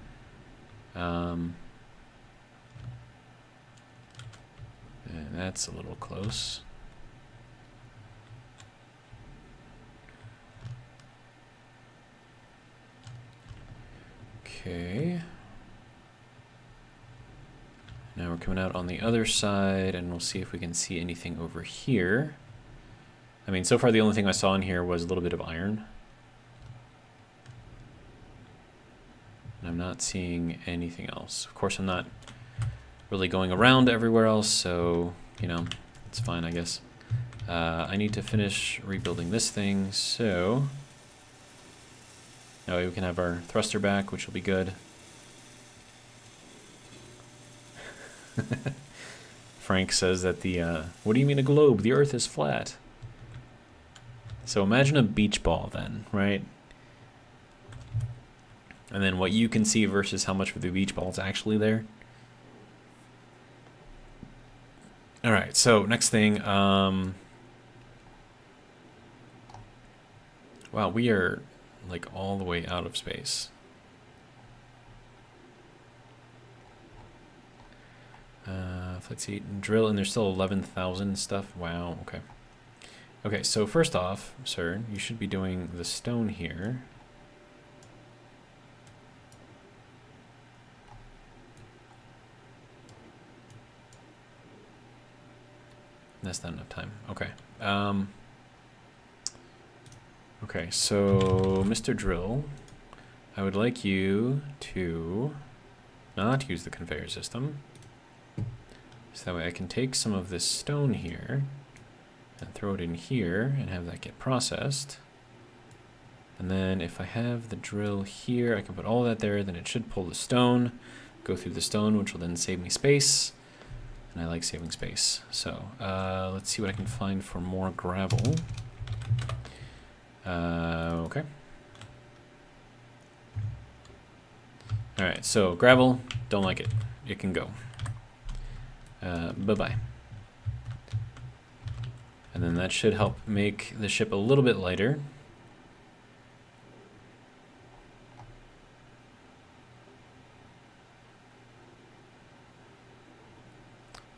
And that's a little close. Okay. Now we're coming out on the other side, and we'll see if we can see anything over here. I mean, so far the only thing I saw in here was a little bit of iron. And I'm not seeing anything else. Of course, I'm not really going around everywhere else, so, you know, it's fine, I guess. I need to finish rebuilding this thing, so... That way we can have our thruster back, which will be good. Frank says that the, what do you mean a globe? The Earth is flat. So imagine a beach ball then, right? And then what you can see versus how much of the beach ball is actually there. All right, so next thing. Wow, we are like all the way out of space. Let's see, drill, and there's still 11,000 stuff. Wow, okay. Okay, so first off, sir, you should be doing the stone here. That's not enough time. Okay. Okay, so Mr. Drill, I would like you to not use the conveyor system. So that way I can take some of this stone here and throw it in here and have that get processed. And then if I have the drill here, I can put all that there, then it should pull the stone, go through the stone, which will then save me space. And I like saving space. So let's see what I can find for more gravel. Okay. All right, so gravel, don't like it. It can go. Bye-bye. And then that should help make the ship a little bit lighter.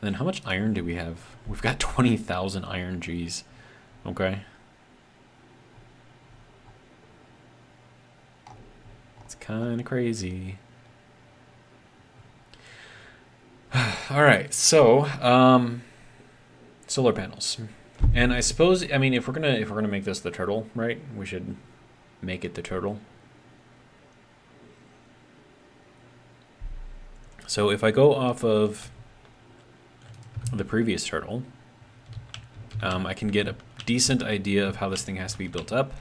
And then how much iron do we have? We've got 20,000 iron, geez. Okay. It's kind of crazy. All right, so solar panels. And I suppose, I mean, if we're gonna make this the turtle, right? We should make it the turtle. So if I go off of the previous turtle, I can get a decent idea of how this thing has to be built up.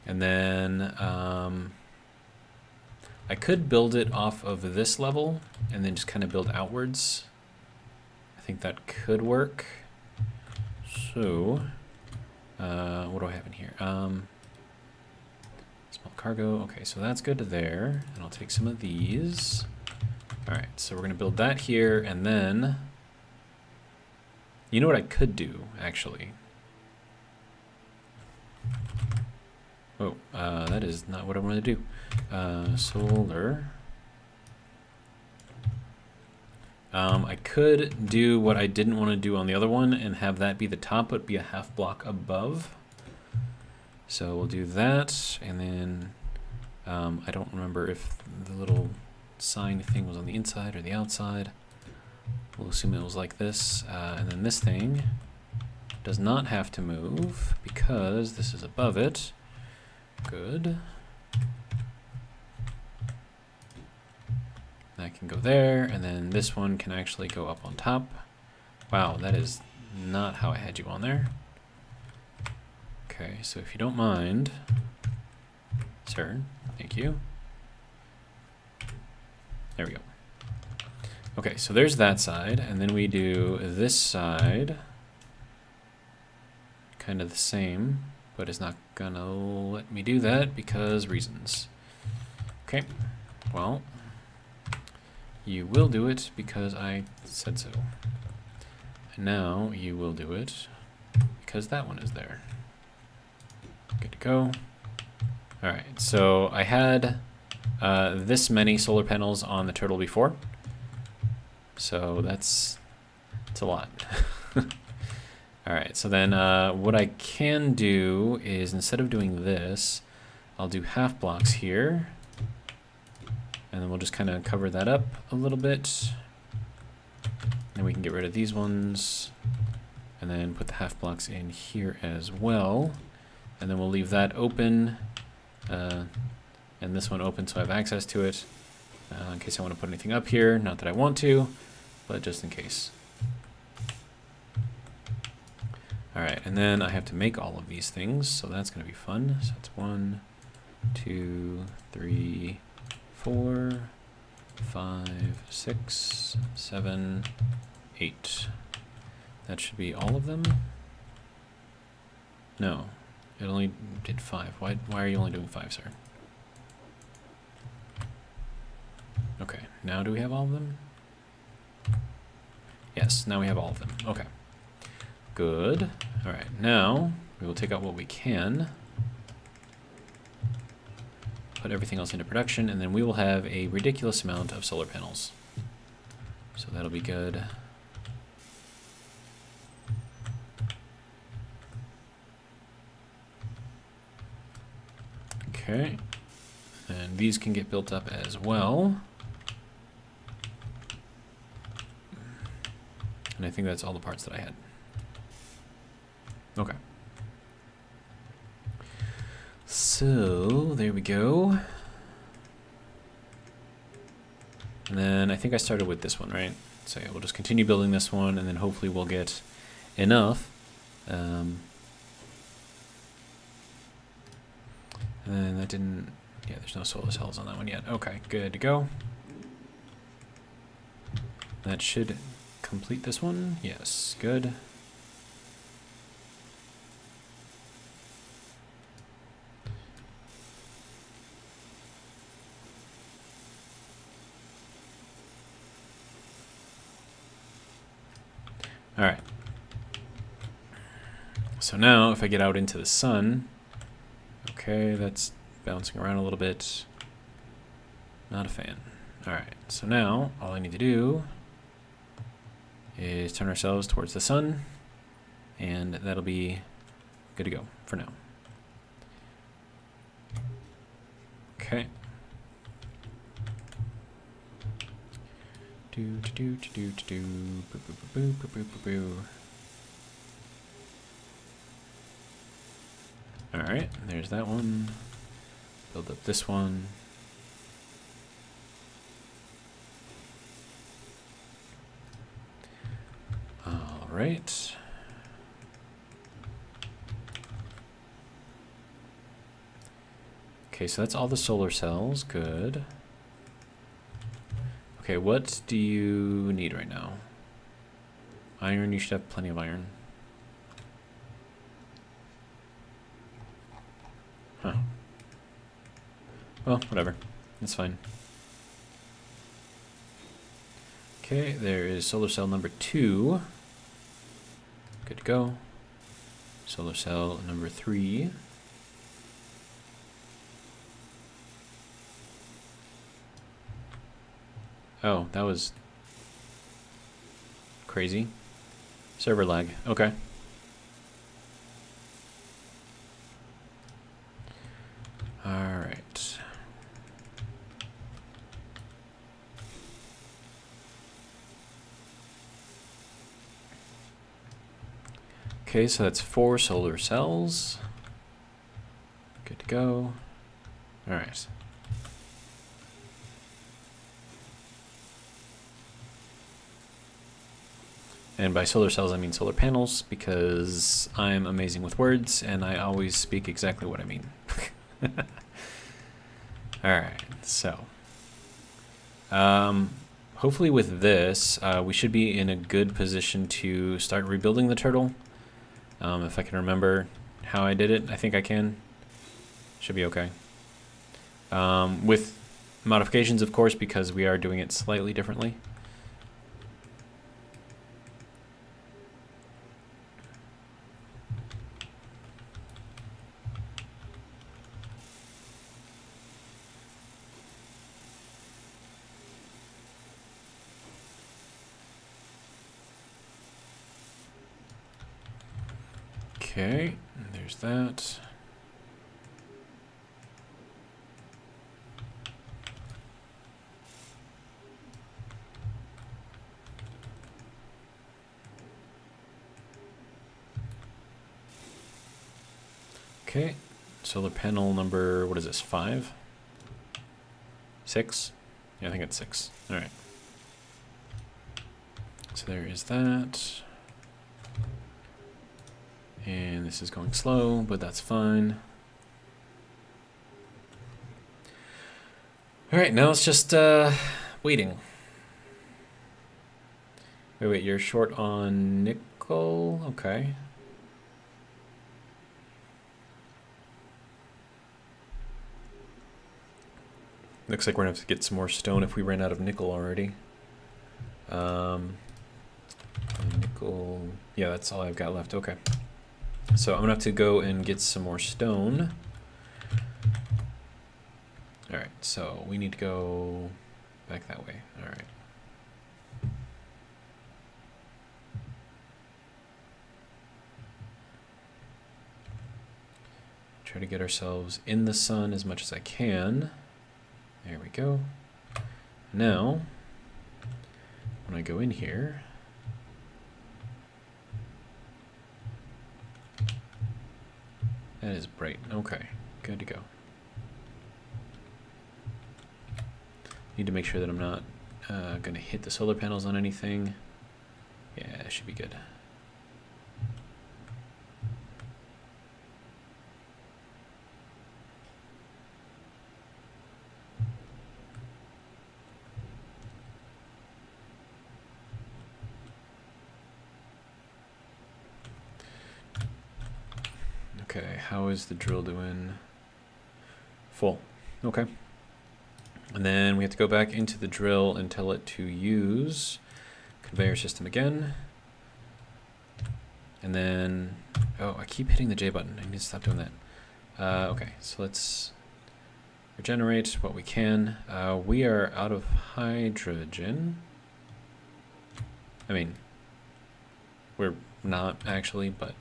And then I could build it off of this level and then just kind of build outwards. I think that could work. So, what do I have in here? cargo. Okay, so that's good there. And I'll take some of these. All right, so we're going to build that here, and then... You know what I could do, actually? Oh, that is not what I want to do. Solar. I could do what I didn't want to do on the other one and have that be the top, but be a half block above. So we'll do that, and then I don't remember if the little sign thing was on the inside or the outside. We'll assume it was like this, and then this thing does not have to move because this is above it. Good. That can go there, and then this one can actually go up on top. Wow, that is not how I had you on there. Okay, so if you don't mind, sir, thank you. There we go. Okay, so there's that side, and then we do this side. Kind of the same, but it's not gonna let me do that because reasons. Okay, well, you will do it because I said so. And now you will do it because that one is there. Good to go. All right, so I had this many solar panels on the turtle before. So it's a lot. All right, so then what I can do is instead of doing this, I'll do half blocks here. And then we'll just kind of cover that up a little bit. And we can get rid of these ones. And then put the half blocks in here as well. And then we'll leave that open. And this one open so I have access to it. In case I want to put anything up here. Not that I want to, but just in case. Alright, and then I have to make all of these things, so that's going to be fun. So it's 1, 2, 3, 4, 5, 6, 7, 8. That should be all of them? No, it only did 5. Why are you only doing 5, sir? Okay, now do we have all of them? Yes, now we have all of them. Okay. Good. All right, now we will take out what we can. Put everything else into production, and then we will have a ridiculous amount of solar panels. So that'll be good. Okay. And these can get built up as well. And I think that's all the parts that I had. Okay. So, there we go. And then I think I started with this one, right? So yeah, we'll just continue building this one, and then hopefully we'll get enough. And then that didn't... Yeah, there's no solar cells on that one yet. Okay, good to go. That should complete this one. Yes, good. All right. So now if I get out into the sun, okay, that's bouncing around a little bit. Not a fan. All right, so now all I need to do is turn ourselves towards the sun, and that'll be good to go for now. Okay. All right, there's that one. Build up this one. All right. Okay, so that's all the solar cells. Good. Okay, what do you need right now? Iron, you should have plenty of iron. Huh. Well, whatever. It's fine. Okay, there is solar cell number 2. Good to go. Solar cell number 3. Oh, that was crazy. Server lag. Okay. All right. Okay, so that's 4 solar cells. Good to go. All right. And by solar cells, I mean solar panels, because I'm amazing with words, and I always speak exactly what I mean. Alright, so. Hopefully with this, we should be in a good position to start rebuilding the turtle. If I can remember how I did it, I think I can. Should be okay. With modifications, of course, because we are doing it slightly differently. Okay, there's that. Okay, solar panel number, what is this, 5? 6? Yeah, I think it's 6. All right. So there is that. And this is going slow, but that's fine. All right, now it's just waiting. Wait, you're short on nickel? Okay. Looks like we're gonna have to get some more stone if we ran out of nickel already. Nickel, yeah, that's all I've got left, okay. So I'm gonna have to go and get some more stone. All right, so we need to go back that way, all right. Try to get ourselves in the sun as much as I can. There we go. Now, when I go in here, that is bright. Okay, good to go. Need to make sure that I'm not going to hit the solar panels on anything. Yeah, it should be good. Okay, how is the drill doing? Full. Okay. And then we have to go back into the drill and tell it to use conveyor system again. And then, oh, I keep hitting the J button. I need to stop doing that. Okay, so let's regenerate what we can. We are out of hydrogen. I mean, we're not actually, but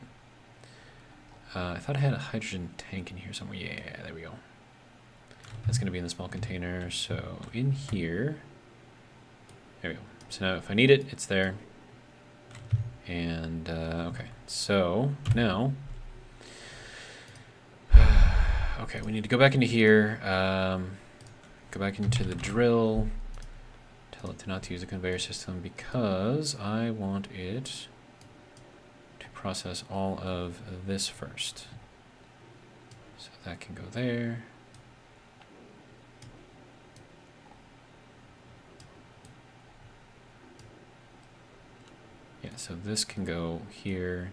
I thought I had a hydrogen tank in here somewhere. Yeah, there we go. That's going to be in the small container. So in here, there we go. So now if I need it, it's there. And okay, so now, okay, we need to go back into here, go back into the drill, tell it to not to use the conveyor system because I want it to process all of this first. So that can go there. Yeah, so this can go here.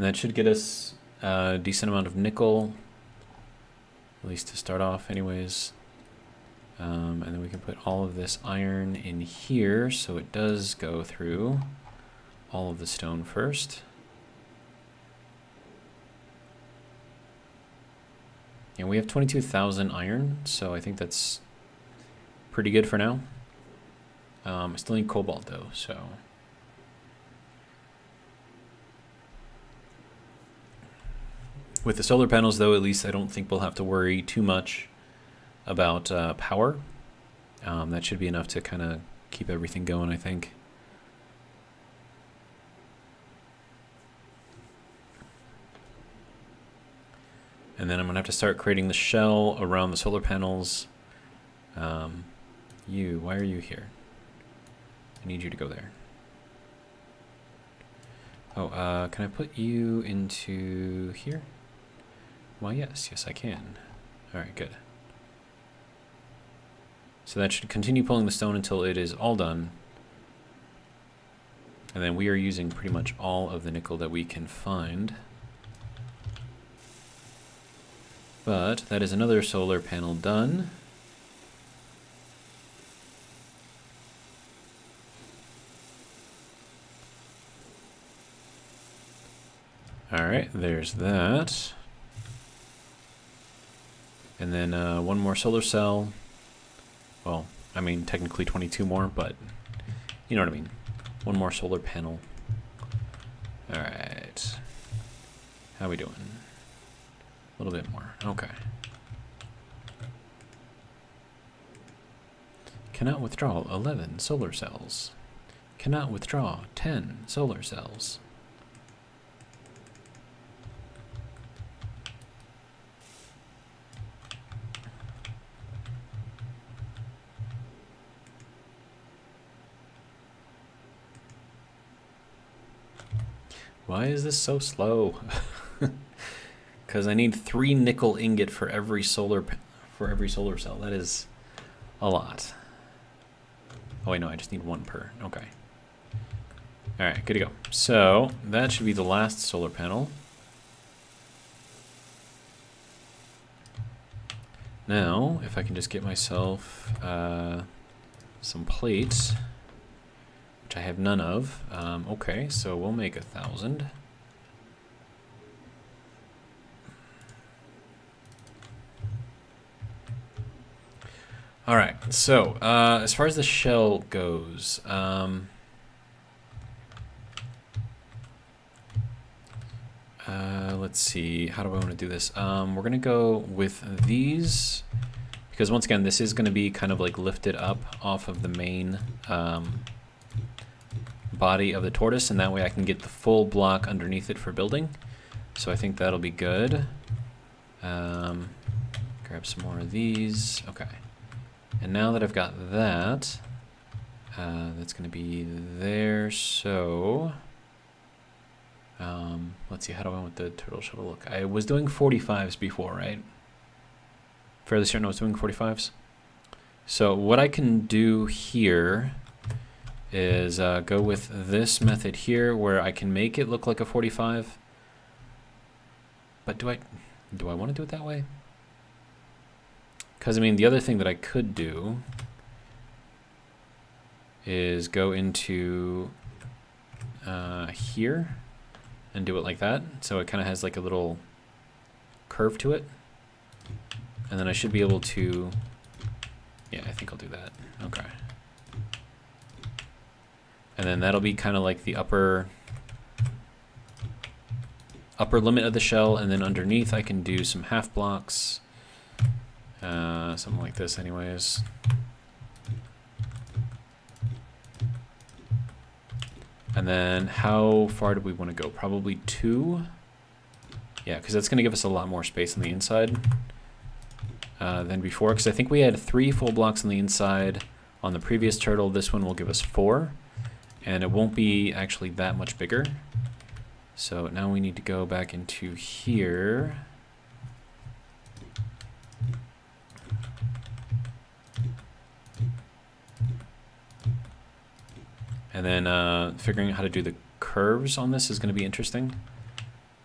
And that should get us a decent amount of nickel, at least to start off anyways. And then we can put all of this iron in here so it does go through all of the stone first. And we have 22,000 iron, so I think that's pretty good for now. I still need cobalt though, so. With the solar panels though, at least I don't think we'll have to worry too much about power. That should be enough to kind of keep everything going, I think. And then I'm going to have to start creating the shell around the solar panels. Why are you here? I need you to go there. Oh, can I put you into here? Well, yes, I can. All right, good. So that should continue pulling the stone until it is all done. And then we are using pretty much all of the nickel that we can find. But that is another solar panel done. All right, there's that. And then one more solar cell. Well, I mean, technically 22 more, but you know what I mean. One more solar panel. All right. How we doing? A little bit more. Okay. Cannot withdraw 11 solar cells. Cannot withdraw 10 solar cells. Why is this so slow? Because I need 3 nickel ingot for every solar cell. That is a lot. Oh wait, no, I just need 1 per. Okay. All right, good to go. So that should be the last solar panel. Now, if I can just get myself some plates, which I have none of. Okay, so we'll make 1,000. All right, so as far as the shell goes, let's see, how do I want to do this? We're going to go with these, because once again, this is going to be kind of like lifted up off of the main body of the tortoise, and that way I can get the full block underneath it for building. So I think that'll be good. Grab some more of these. Okay. And now that I've got that, that's going to be there. So let's see, how do I want the turtle shell to look? I was doing 45s before, right? Fairly certain I was doing 45s. So what I can do here is go with this method here where I can make it look like a 45. But do I want to do it that way? Because I mean, the other thing that I could do is go into here and do it like that. So it kind of has like a little curve to it. And then I should be able to, yeah, I think I'll do that. Okay. And then that'll be kind of like the upper limit of the shell, and then underneath I can do some half blocks, something like this anyways. And then how far do we want to go? Probably 2. Yeah, because that's going to give us a lot more space on the inside than before, because I think we had 3 full blocks on the inside on the previous turtle. This one will give us 4. And it won't be actually that much bigger. So now we need to go back into here. And then figuring out how to do the curves on this is going to be interesting.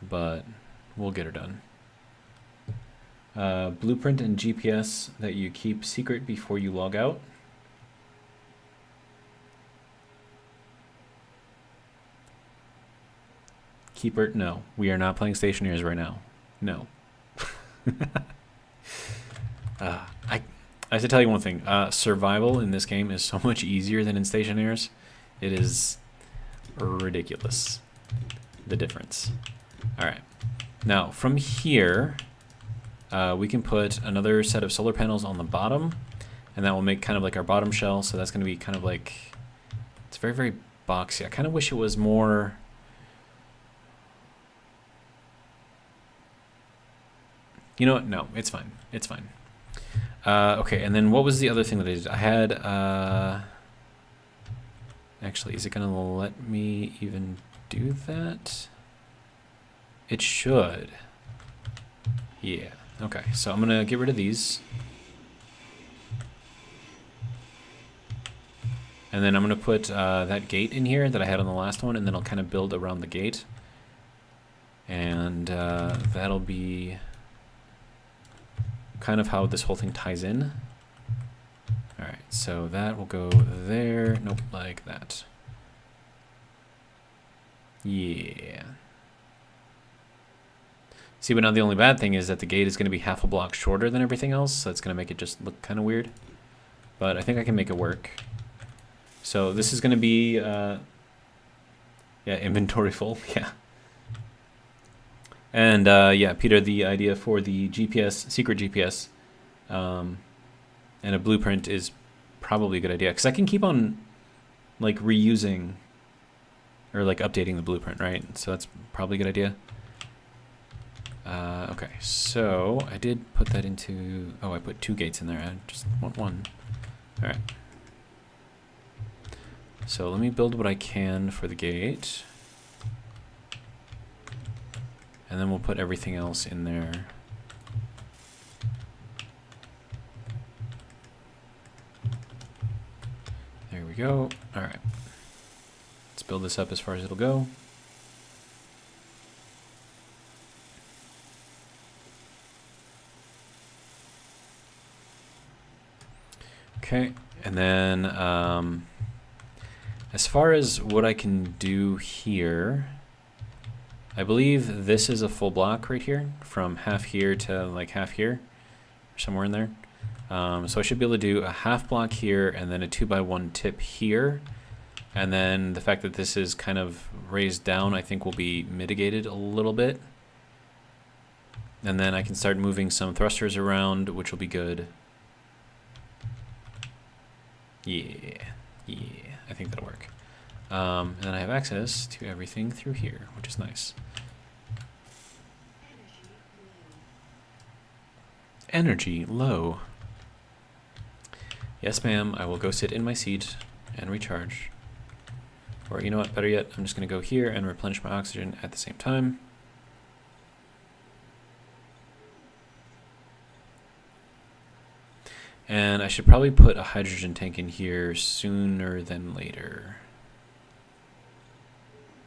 but we'll get her done. Blueprint and GPS that you keep secret before you log out. Keeper, no. We are not playing Stationaries right now. No. I have to tell you one thing. Survival in this game is so much easier than in Stationaries. It is ridiculous, the difference. All right. Now, from here, we can put another set of solar panels on the bottom, and that will make kind of like our bottom shell. So that's going to be kind of like, it's very, very boxy. I kind of wish it was more... You know what? No, it's fine. It's fine. Okay, and then what was the other thing that I did? I had... Actually, is it going to let me even do that? It should. Yeah. Okay, so I'm going to get rid of these. And then I'm going to put that gate in here that I had on the last one, and then I'll kind of build around the gate. And that'll be kind of how this whole thing ties in. All right, so that will go there. Nope, like that. Yeah. See, but now the only bad thing is that the gate is going to be half a block shorter than everything else, so it's going to make it just look kind of weird. But I think I can make it work. So this is going to be, yeah, inventory full, yeah. And yeah, Peter, the idea for the GPS, secret GPS, and a blueprint is probably a good idea, because I can keep on like reusing or like updating the blueprint, right? So that's probably a good idea. Okay, so I did put that into, oh, I put 2 gates in there. I just want 1. All right. So let me build what I can for the gate. And then we'll put everything else in there. There we go. All right. Let's build this up as far as it'll go. Okay, and then as far as what I can do here, I believe this is a full block right here, from half here to like half here, or somewhere in there. So I should be able to do a half block here, and then a 2x1 tip here. And then the fact that this is kind of raised down, I think will be mitigated a little bit. And then I can start moving some thrusters around, which will be good. Yeah, I think that'll work. And then I have access to everything through here, which is nice. Energy low. Yes, ma'am, I will go sit in my seat and recharge. Or you know what, better yet, I'm just gonna go here and replenish my oxygen at the same time. And I should probably put a hydrogen tank in here sooner than later.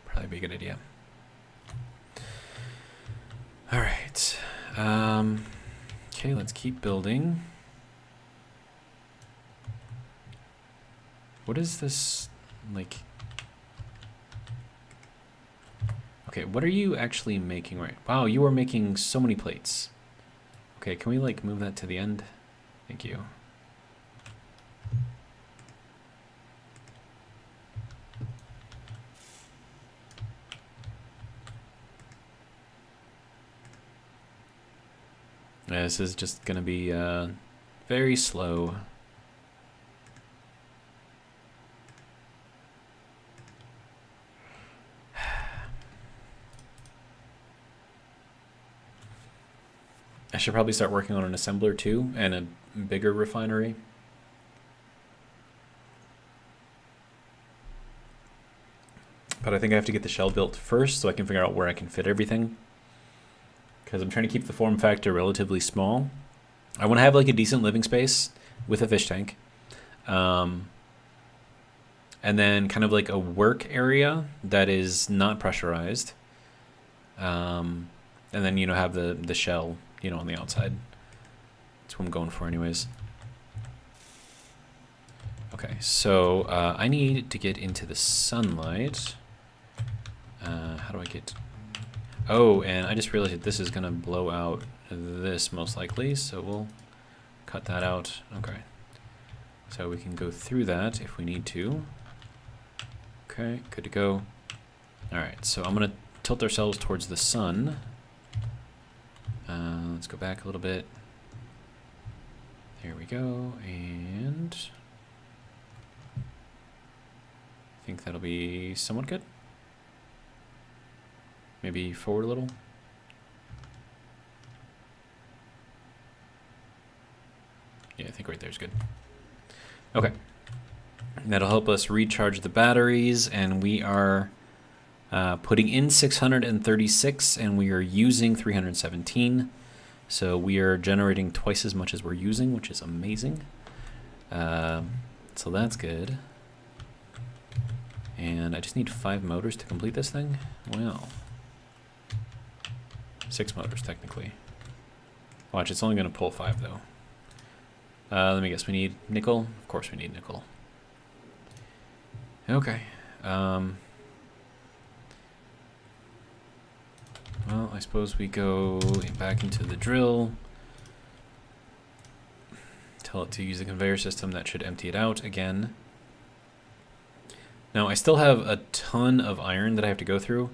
Probably be a good idea. All right. Okay, let's keep building. What is this, like... Okay, what are you actually making right? Wow, you are making so many plates. Okay, can we like move that to the end? Thank you. Yeah, this is just gonna be very slow. I should probably start working on an assembler too, and a bigger refinery. But I think I have to get the shell built first so I can figure out where I can fit everything. Because I'm trying to keep the form factor relatively small. I want to have like a decent living space with a fish tank. And then kind of like a work area that is not pressurized. And then, you know, have the shell, you know, on the outside. That's what I'm going for anyways. Okay, so I need to get into the sunlight. How do I get... Oh, and I just realized that this is going to blow out this most likely, so we'll cut that out. Okay. So we can go through that if we need to. Okay, good to go. Alright, so I'm going to tilt ourselves towards the sun. Let's go back a little bit. There we go, and I think that'll be somewhat good. Maybe forward a little. Yeah, I think right there is good. Okay. That'll help us recharge the batteries, and we are putting in 636, and we are using 317. So we are generating twice as much as we're using, which is amazing. So that's good. And I just need 5 motors to complete this thing. Well, 6 motors technically. Watch, it's only going to pull 5 though. Let me guess, we need nickel? Of course we need nickel. Okay. Well, I suppose we go back into the drill. Tell it to use the conveyor system. That should empty it out again. Now, I still have a ton of iron that I have to go through,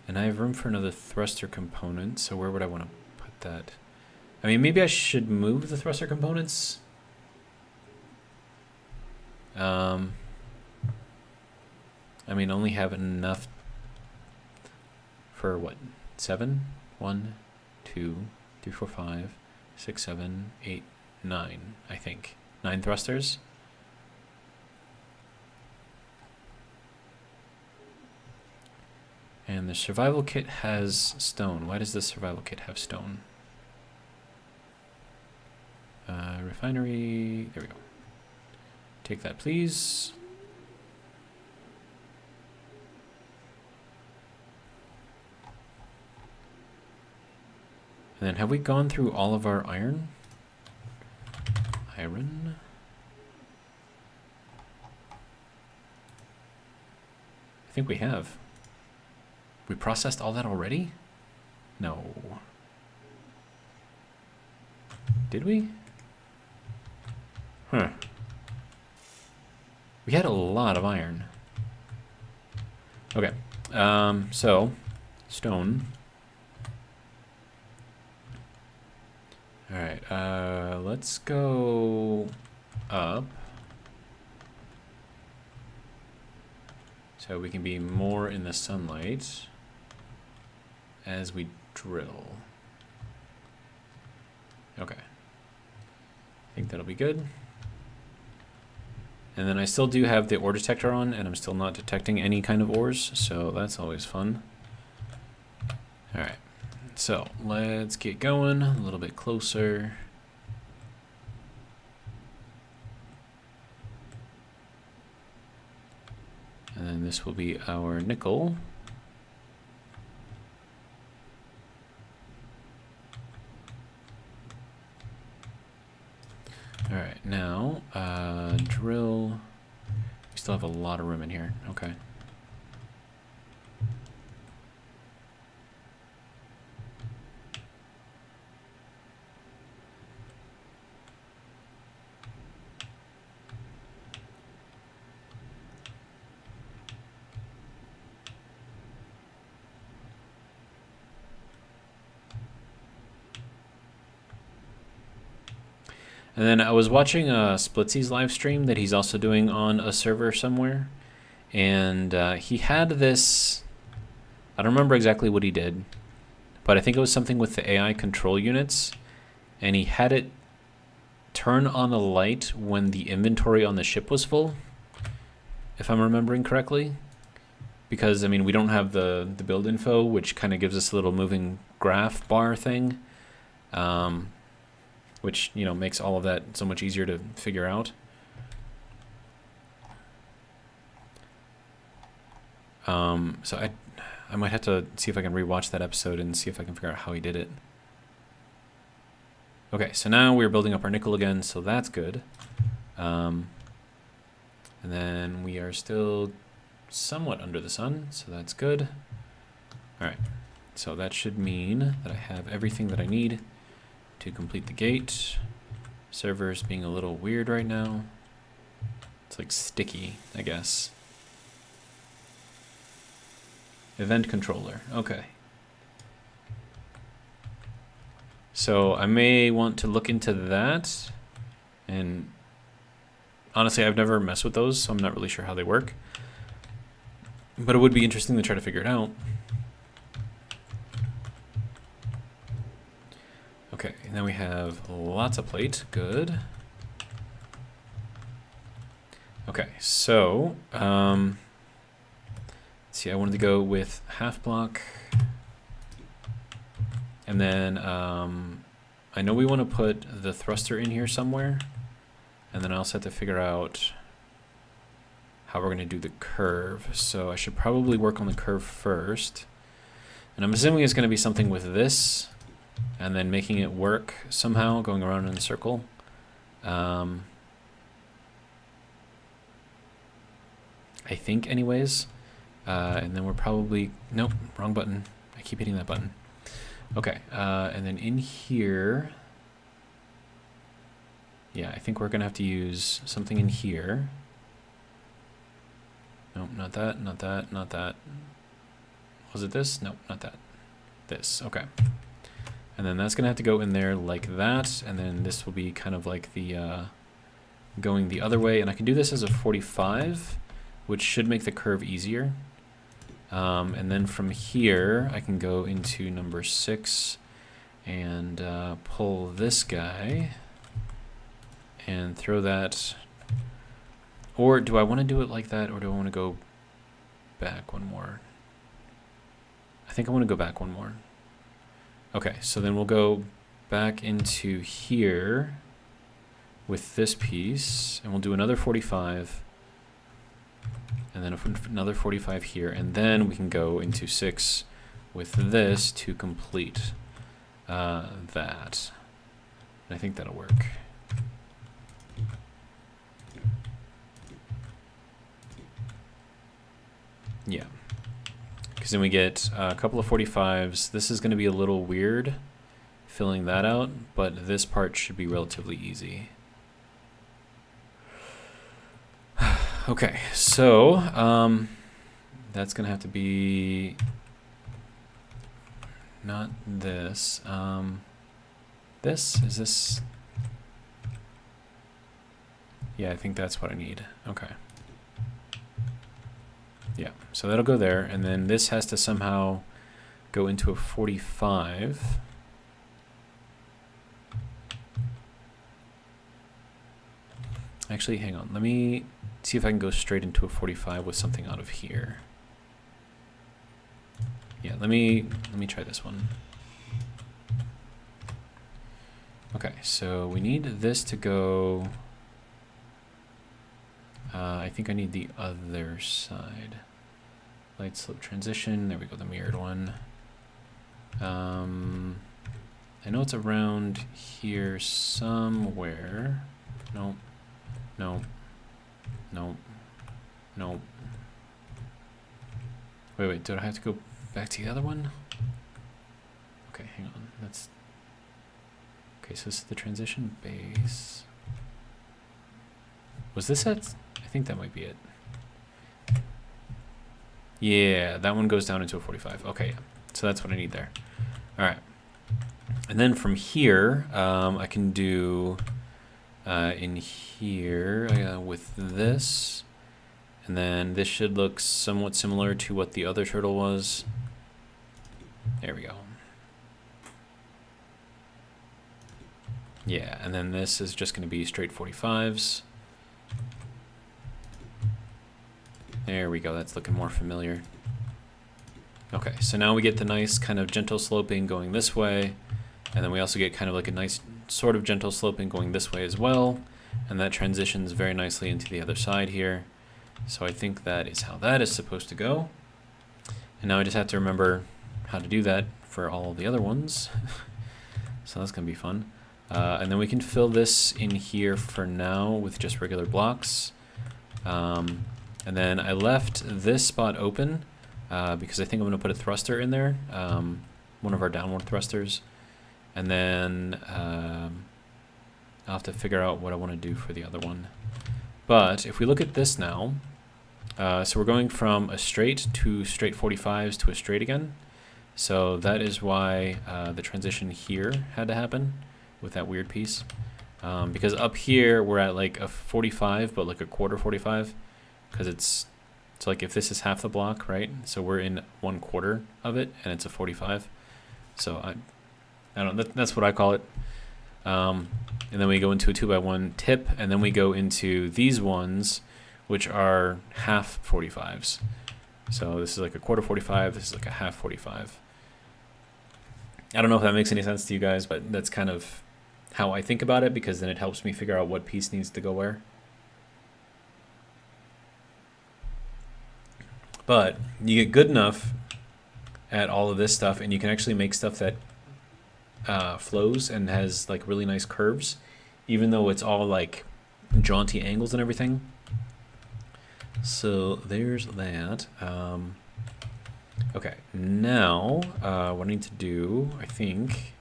and I have room for another thruster component, so where would I want to put that? I mean, maybe I should move the thruster components. I mean, only have enough for what? 7? 1, 2, 3, 4, 5, 6, 7, 8, 9, I think. 9 thrusters. And the survival kit has stone. Why does the survival kit have stone? Refinery, there we go. Take that, please. And then have we gone through all of our iron? Iron. I think we have. We processed all that already? No. Did we? Huh. We had a lot of iron. Okay. So, stone. Alright, let's go up. So we can be more in the sunlight as we drill. Okay. I think that'll be good. And then I still do have the ore detector on, and I'm still not detecting any kind of ores, so that's always fun. Alright. So, let's get going a little bit closer. And then this will be our nickel. Alright, now, drill. We still have a lot of room in here. Okay. And then I was watching Splitsy's live stream that he's also doing on a server somewhere. And he had this, I don't remember exactly what he did, but I think it was something with the AI control units. And he had it turn on the light when the inventory on the ship was full, if I'm remembering correctly. Because, I mean, we don't have the build info, which kind of gives us a little moving graph bar thing. Which, you know, makes all of that so much easier to figure out. So I might have to see if I can rewatch that episode and see if I can figure out how he did it. Okay, so now we're building up our nickel again, so that's good. And then we are still somewhat under the sun, so that's good. All right, so that should mean that I have everything that I need to complete the gate. Server's being a little weird right now. It's like sticky, I guess. Event controller, okay. So I may want to look into that, and honestly, I've never messed with those, so I'm not really sure how they work. But it would be interesting to try to figure it out. Okay, and then we have lots of plate, good. Okay, so, let's see, I wanted to go with half block. And then I know we want to put the thruster in here somewhere. And then I also have to figure out how we're going to do the curve. So I should probably work on the curve first. And I'm assuming it's going to be something with this. And then making it work somehow, going around in a circle. I think anyways. And then we're probably... Nope, wrong button. I keep hitting that button. Okay, and then in here, yeah, I think we're going to have to use something in here. Nope, not that, not that, not that. Was it this? Nope, not that. This, okay. And then that's going to have to go in there like that, and then this will be kind of like the going the other way. And I can do this as a 45, which should make the curve easier. And then from here, I can go into number 6 and pull this guy and throw that. Or do I want to do it like that, or do I want to go back one more? I think I want to go back one more. Okay, so then we'll go back into here with this piece, and we'll do another 45. And then another 45 here, and then we can go into 6 with this to complete that. And I think that'll work. Yeah. Because then we get a couple of 45s. This is going to be a little weird filling that out, but this part should be relatively easy. Okay, so that's gonna have to be not this. This is this. Yeah, I think that's what I need. Okay. Yeah, so that'll go there, and then this has to somehow go into a 45. Actually, hang on. Let me see if I can go straight into a 45 with something out of here. Yeah, let me try this one. Okay, so we need this to go. I think I need the other side. Light slope transition. There we go, the mirrored one. I know it's around here somewhere. Nope. No. No. No. Wait, did I have to go back to the other one? Okay, hang on. That's... Okay, so this is the transition base. Was this it? I think that might be it. Yeah, that one goes down into a 45. Okay, yeah. So that's what I need there. All right. And then from here, I can do... in here with this, and then this should look somewhat similar to what the other turtle was. There we go. Yeah, and then this is just going to be straight 45s. There we go, that's looking more familiar. Okay, so now we get the nice kind of gentle sloping going this way, and then we also get kind of like a nice sort of gentle sloping going this way as well, and that transitions very nicely into the other side here. So I think that is how that is supposed to go. And now I just have to remember how to do that for all the other ones. So that's going to be fun. And then we can fill this in here for now with just regular blocks. And then I left this spot open because I think I'm going to put a thruster in there, one of our downward thrusters. And then I'll have to figure out what I want to do for the other one. But if we look at this now, so we're going from a straight to straight 45s to a straight again. So that is why the transition here had to happen with that weird piece. Because up here we're at like a 45, but like a quarter 45, because it's like if this is half the block, right? So we're in 1/4 of it, and it's a 45. So I don't know. That's what I call it. And then we go into a 2x1 tip, and then we go into these ones, which are half 45s. So this is like a quarter 45. This is like a half 45. I don't know if that makes any sense to you guys, but that's kind of how I think about it, because then it helps me figure out what piece needs to go where. But you get good enough at all of this stuff, and you can actually make stuff that flows and has like really nice curves, even though it's all like jaunty angles and everything. So there's that. Okay, now what I need to do, I think,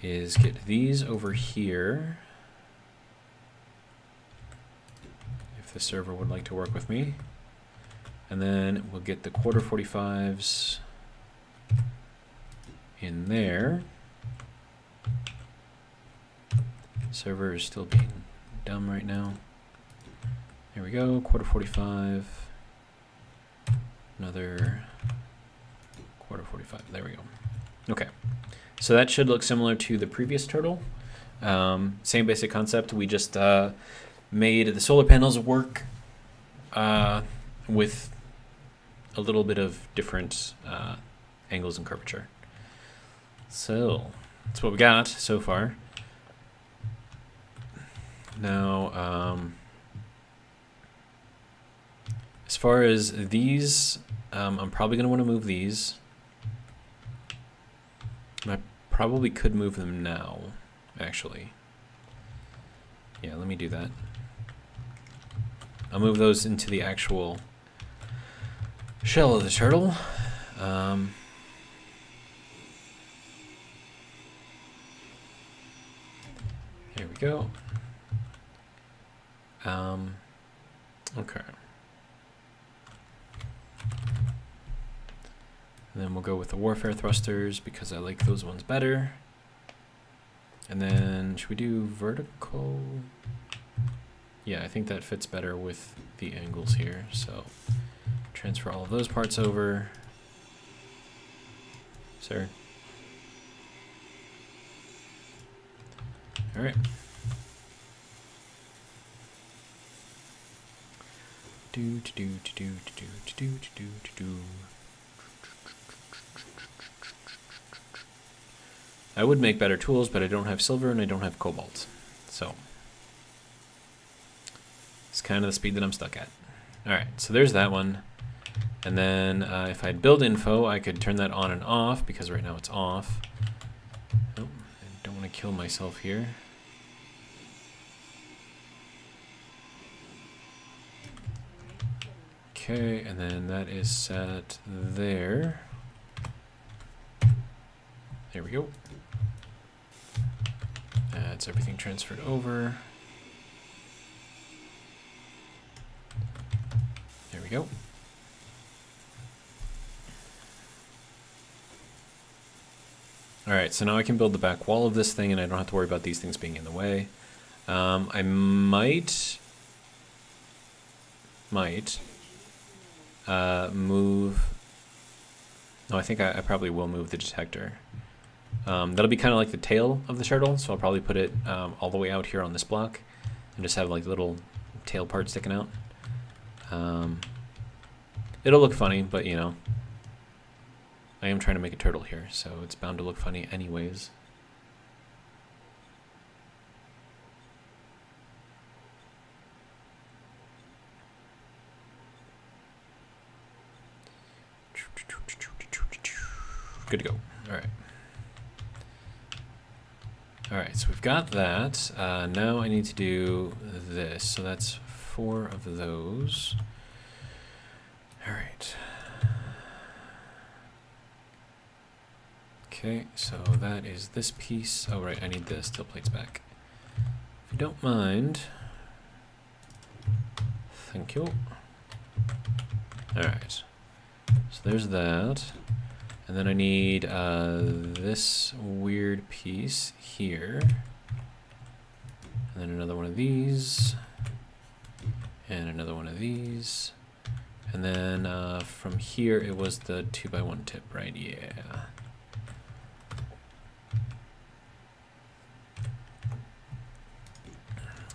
is get these over here. If the server would like to work with me. And then we'll get the quarter 45s in there. Server is still being dumb right now. There we go, quarter 45. Another quarter 45. There we go. Okay, so that should look similar to the previous turtle. Same basic concept. We just made the solar panels work with a little bit of different angles and curvature. So that's what we got so far. Now, as far as these, I'm probably going to want to move these. I probably could move them now, actually. Yeah, let me do that. I'll move those into the actual shell of the turtle. Here we go. Okay. And then we'll go with the warfare thrusters because I like those ones better. And then should we do vertical? Yeah, I think that fits better with the angles here. So transfer all of those parts over. Sir. All right. I would make better tools, but I don't have silver and I don't have cobalt. So it's kind of the speed that I'm stuck at. All right, so there's that one. And then if I had build info, I could turn that on and off because right now it's off. Oh, I don't want to kill myself here. Okay, and then that is set there. There we go. That's everything transferred over. There we go. All right, so now I can build the back wall of this thing and I don't have to worry about these things being in the way. I might move. No, I think I probably will move the detector. That'll be kind of like the tail of the turtle, so I'll probably put it all the way out here on this block and just have like little tail part sticking out. It'll look funny, but you know, I am trying to make a turtle here, so it's bound to look funny anyways. Good to go. All right. All right, so we've got that. Now I need to do this. So that's 4 of those. All right. Okay, so that is this piece. Oh, right, I need the steel plates back. If you don't mind. Thank you. All right. So there's that. And then I need this weird piece here. And then another one of these. And another one of these. And then from here it was the 2x1 tip, right? Yeah.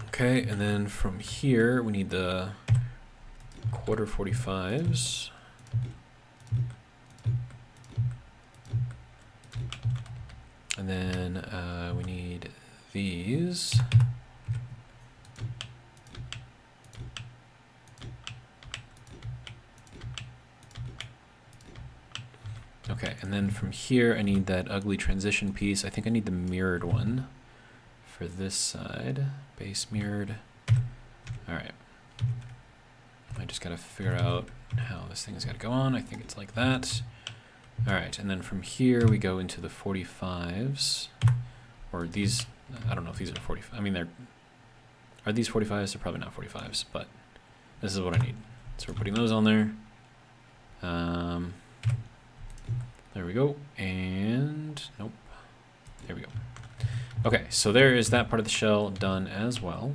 Okay, and then from here we need the 1/4 45s. And then we need these. Okay, and then from here I need that ugly transition piece. I think I need the mirrored one for this side. Base mirrored. All right. I just gotta figure out how this thing's gotta go on. I think it's like that. All right, and then from here we go into the 45s, or these, I don't know if these are 45, I mean are these 45s? They're probably not 45s, but this is what I need. So we're putting those on there. There we go, and nope, there we go. Okay, so there is that part of the shell done as well.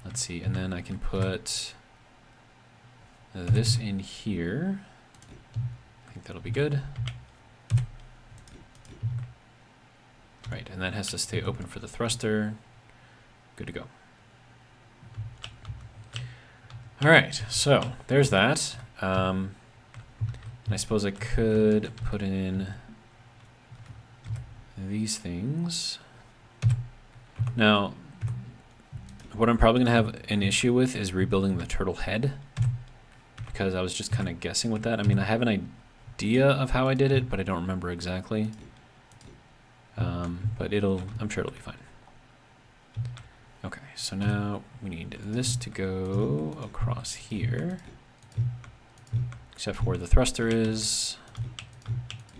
Let's see, and then I can put this in here. I think that'll be good. Right, and that has to stay open for the thruster. Good to go. All right, so there's that. And I suppose I could put in these things. Now, what I'm probably gonna have an issue with is rebuilding the turtle head, because I was just kind of guessing with that. I mean, I have an idea of how I did it, but I don't remember exactly. But I'm sure it'll be fine. Okay, so now we need this to go across here, except for where the thruster is.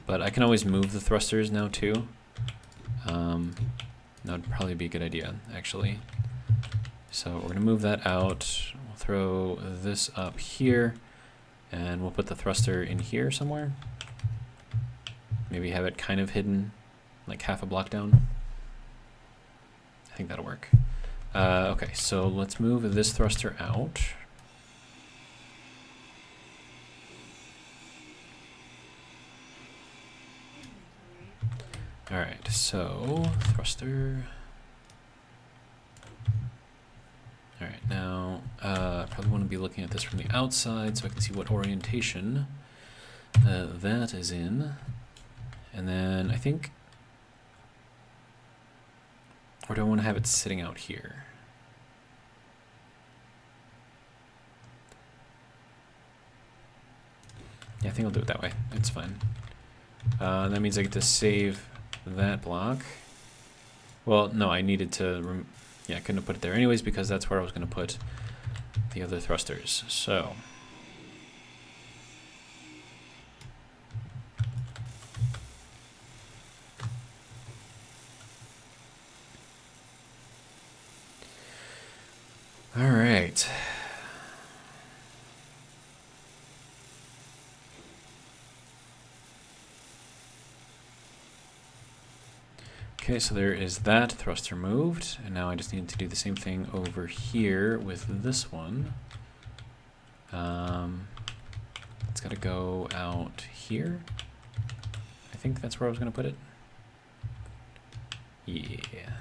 But I can always move the thrusters now too. That would probably be a good idea, actually. So we're gonna move that out. We'll throw this up here, and we'll put the thruster in here somewhere. Maybe have it kind of hidden, like half a block down. I think that'll work. Okay, so let's move this thruster out. All right, so thruster. All right, now probably want to be looking at this from the outside so I can see what orientation that is in. And then I think, or do I want to have it sitting out here? Yeah, I think I'll do it that way. It's fine. That means I get to save that block. Well, no, I needed to, yeah, I couldn't have put it there anyways because that's where I was going to put the other thrusters. So, all right. Okay, so there is that thruster moved, and now I just need to do the same thing over here with this one. It's got to go out here. I think that's where I was going to put it. Yeah.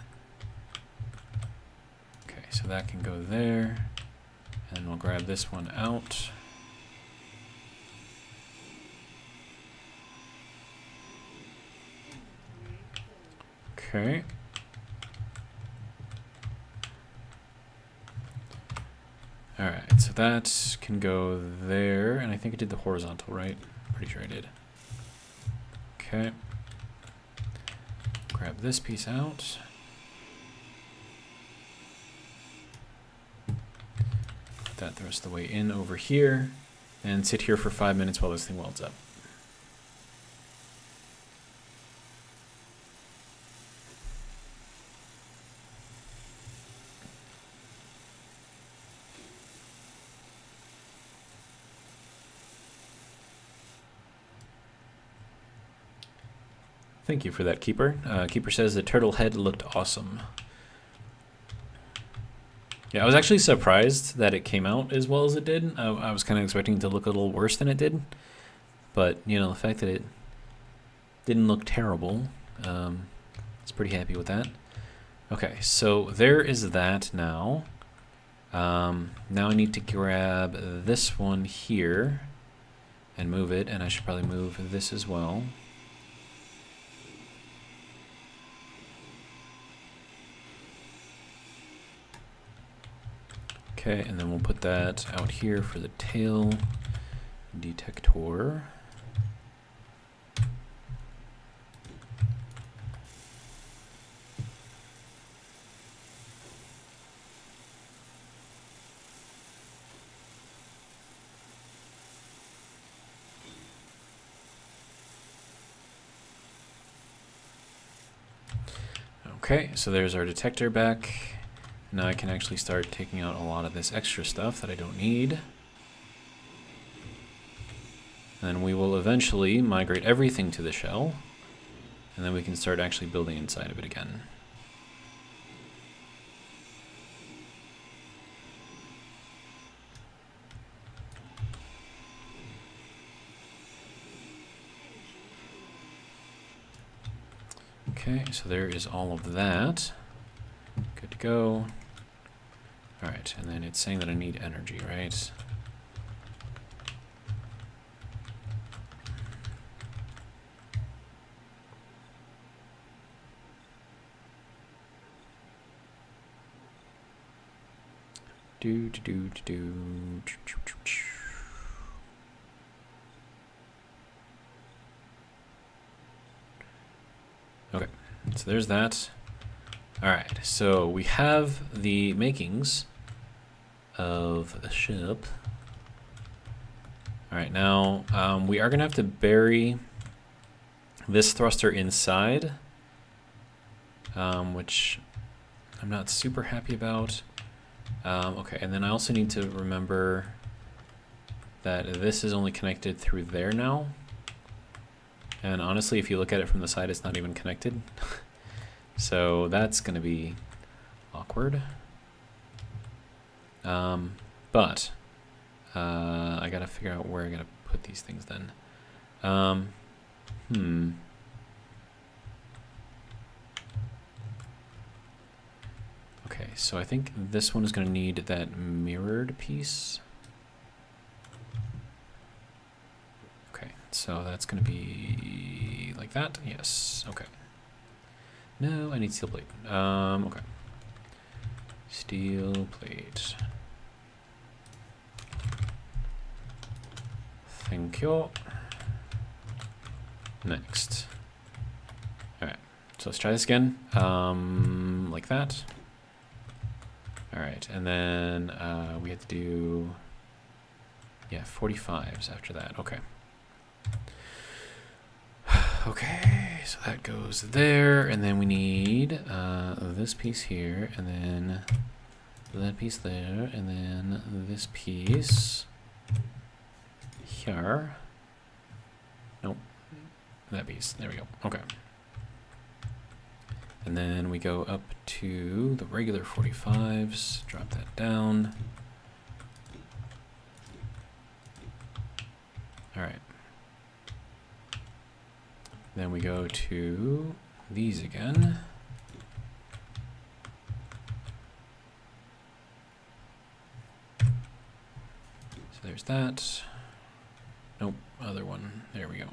Okay, so that can go there, and we'll grab this one out. Okay. All right, so that can go there, and I think it did the horizontal, right? Pretty sure I did. Okay. Grab this piece out. Put that the rest of the way in over here. And sit here for 5 minutes while this thing welds up. Thank you for that, Keeper. Keeper says the turtle head looked awesome. Yeah, I was actually surprised that it came out as well as it did. I was kind of expecting it to look a little worse than it did. But, you know, the fact that it didn't look terrible, I was pretty happy with that. Okay, so there is that now. Now I need to grab this one here and move it, and I should probably move this as well. Okay, and then we'll put that out here for the tail detector. Okay, so there's our detector back. Now I can actually start taking out a lot of this extra stuff that I don't need. And we will eventually migrate everything to the shell. And then we can start actually building inside of it again. Okay, so there is all of that. Good to go. Alright, and then it's saying that I need energy, right? Okay, so there's that. Alright, so we have the makings of a ship. Alright, now we are going to have to bury this thruster inside, which I'm not super happy about. Okay, and then I also need to remember that this is only connected through there now. And honestly, if you look at it from the side, it's not even connected. So that's going to be awkward. But I got to figure out where I got to put these things then. Okay, so I think this one is going to need that mirrored piece. Okay, so that's going to be like that. Yes, okay. No, I need steel plate. Okay. Steel plate. Thank you. Next. Alright, so let's try this again. Like that. Alright, and then we have to do, yeah, 45s after that. Okay. Okay, so that goes there, and then we need this piece here, and then that piece there, and then this piece here. Nope, that piece. There we go. Okay. And then we go up to the regular 45s, drop that down. All right. Then we go to these again. So there's that. Nope, other one. There we go.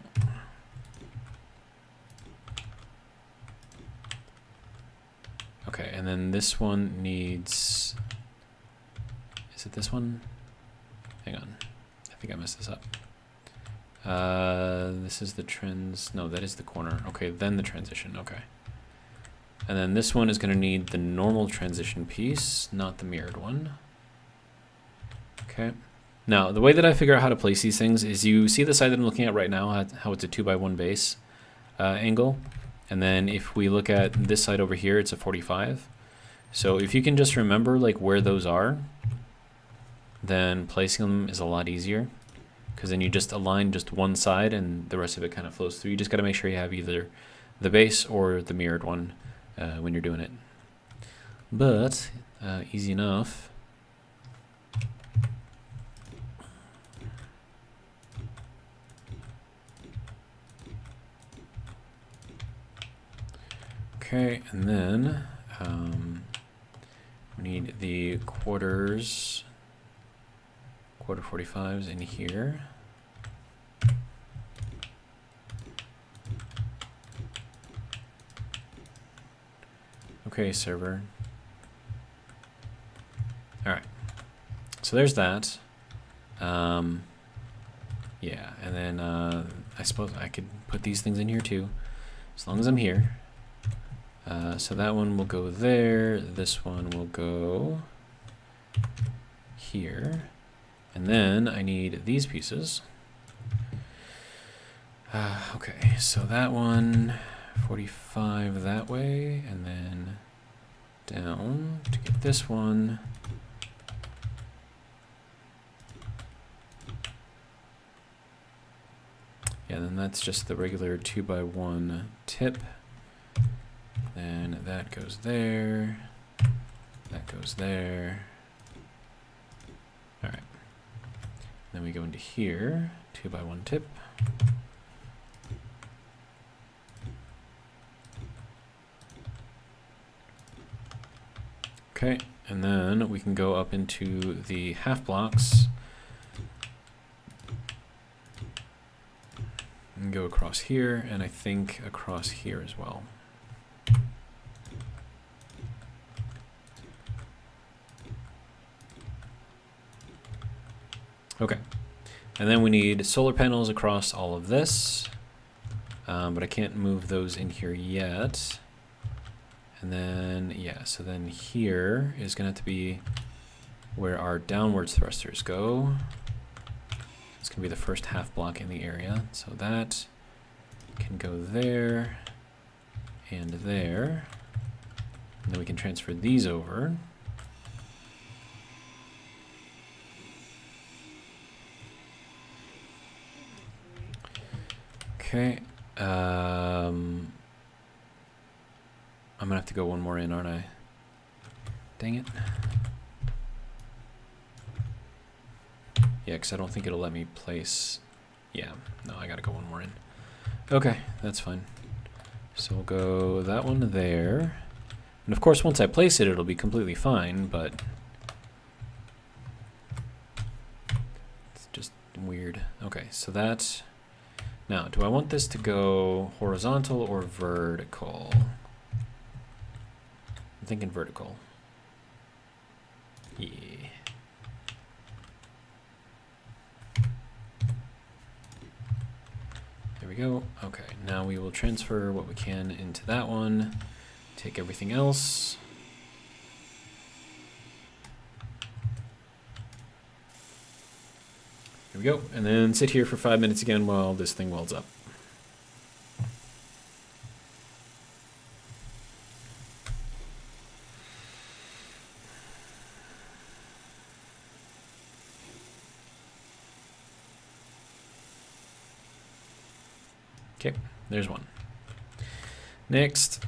Okay, and then this one needs, is it this one? Hang on, I think I messed this up. This is the trends. No, that is the corner. Okay, then the transition. Okay. And then this one is going to need the normal transition piece, not the mirrored one. Okay. Now, the way that I figure out how to place these things is you see the side that I'm looking at right now, how it's a 2x1 base angle. And then if we look at this side over here, it's a 45. So if you can just remember like where those are, then placing them is a lot easier. Because then you just align just one side and the rest of it kind of flows through. You just got to make sure you have either the base or the mirrored one when you're doing it. But easy enough. Okay, and then we need the quarter 45s in here. Okay, server. All right, so there's that. Yeah, and then I suppose I could put these things in here too, as long as I'm here. So that one will go there, this one will go here, and then I need these pieces. Okay, so that one, 45 that way, and then down to get this one. Yeah, then that's just the regular 2x1 tip. Then that goes there, that goes there. All right, then we go into here, 2x1 tip. Okay, and then we can go up into the half blocks and go across here, and I think across here as well. Okay, and then we need solar panels across all of this, but I can't move those in here yet. And then, yeah, so then here is going to have to be where our downwards thrusters go. It's going to be the first half block in the area. So that can go there and there. And then we can transfer these over. Okay. I'm gonna have to go one more in, aren't I? Dang it. Yeah, because I don't think it'll let me place. Yeah, no, I gotta go one more in. Okay, that's fine. So we'll go that one there. And of course, once I place it, it'll be completely fine, but it's just weird. Okay, so that. Now, do I want this to go horizontal or vertical? I'm thinking vertical. Yeah. There we go. Okay, now we will transfer what we can into that one. Take everything else. There we go. And then sit here for 5 minutes again while this thing welds up. Okay, there's one. Next.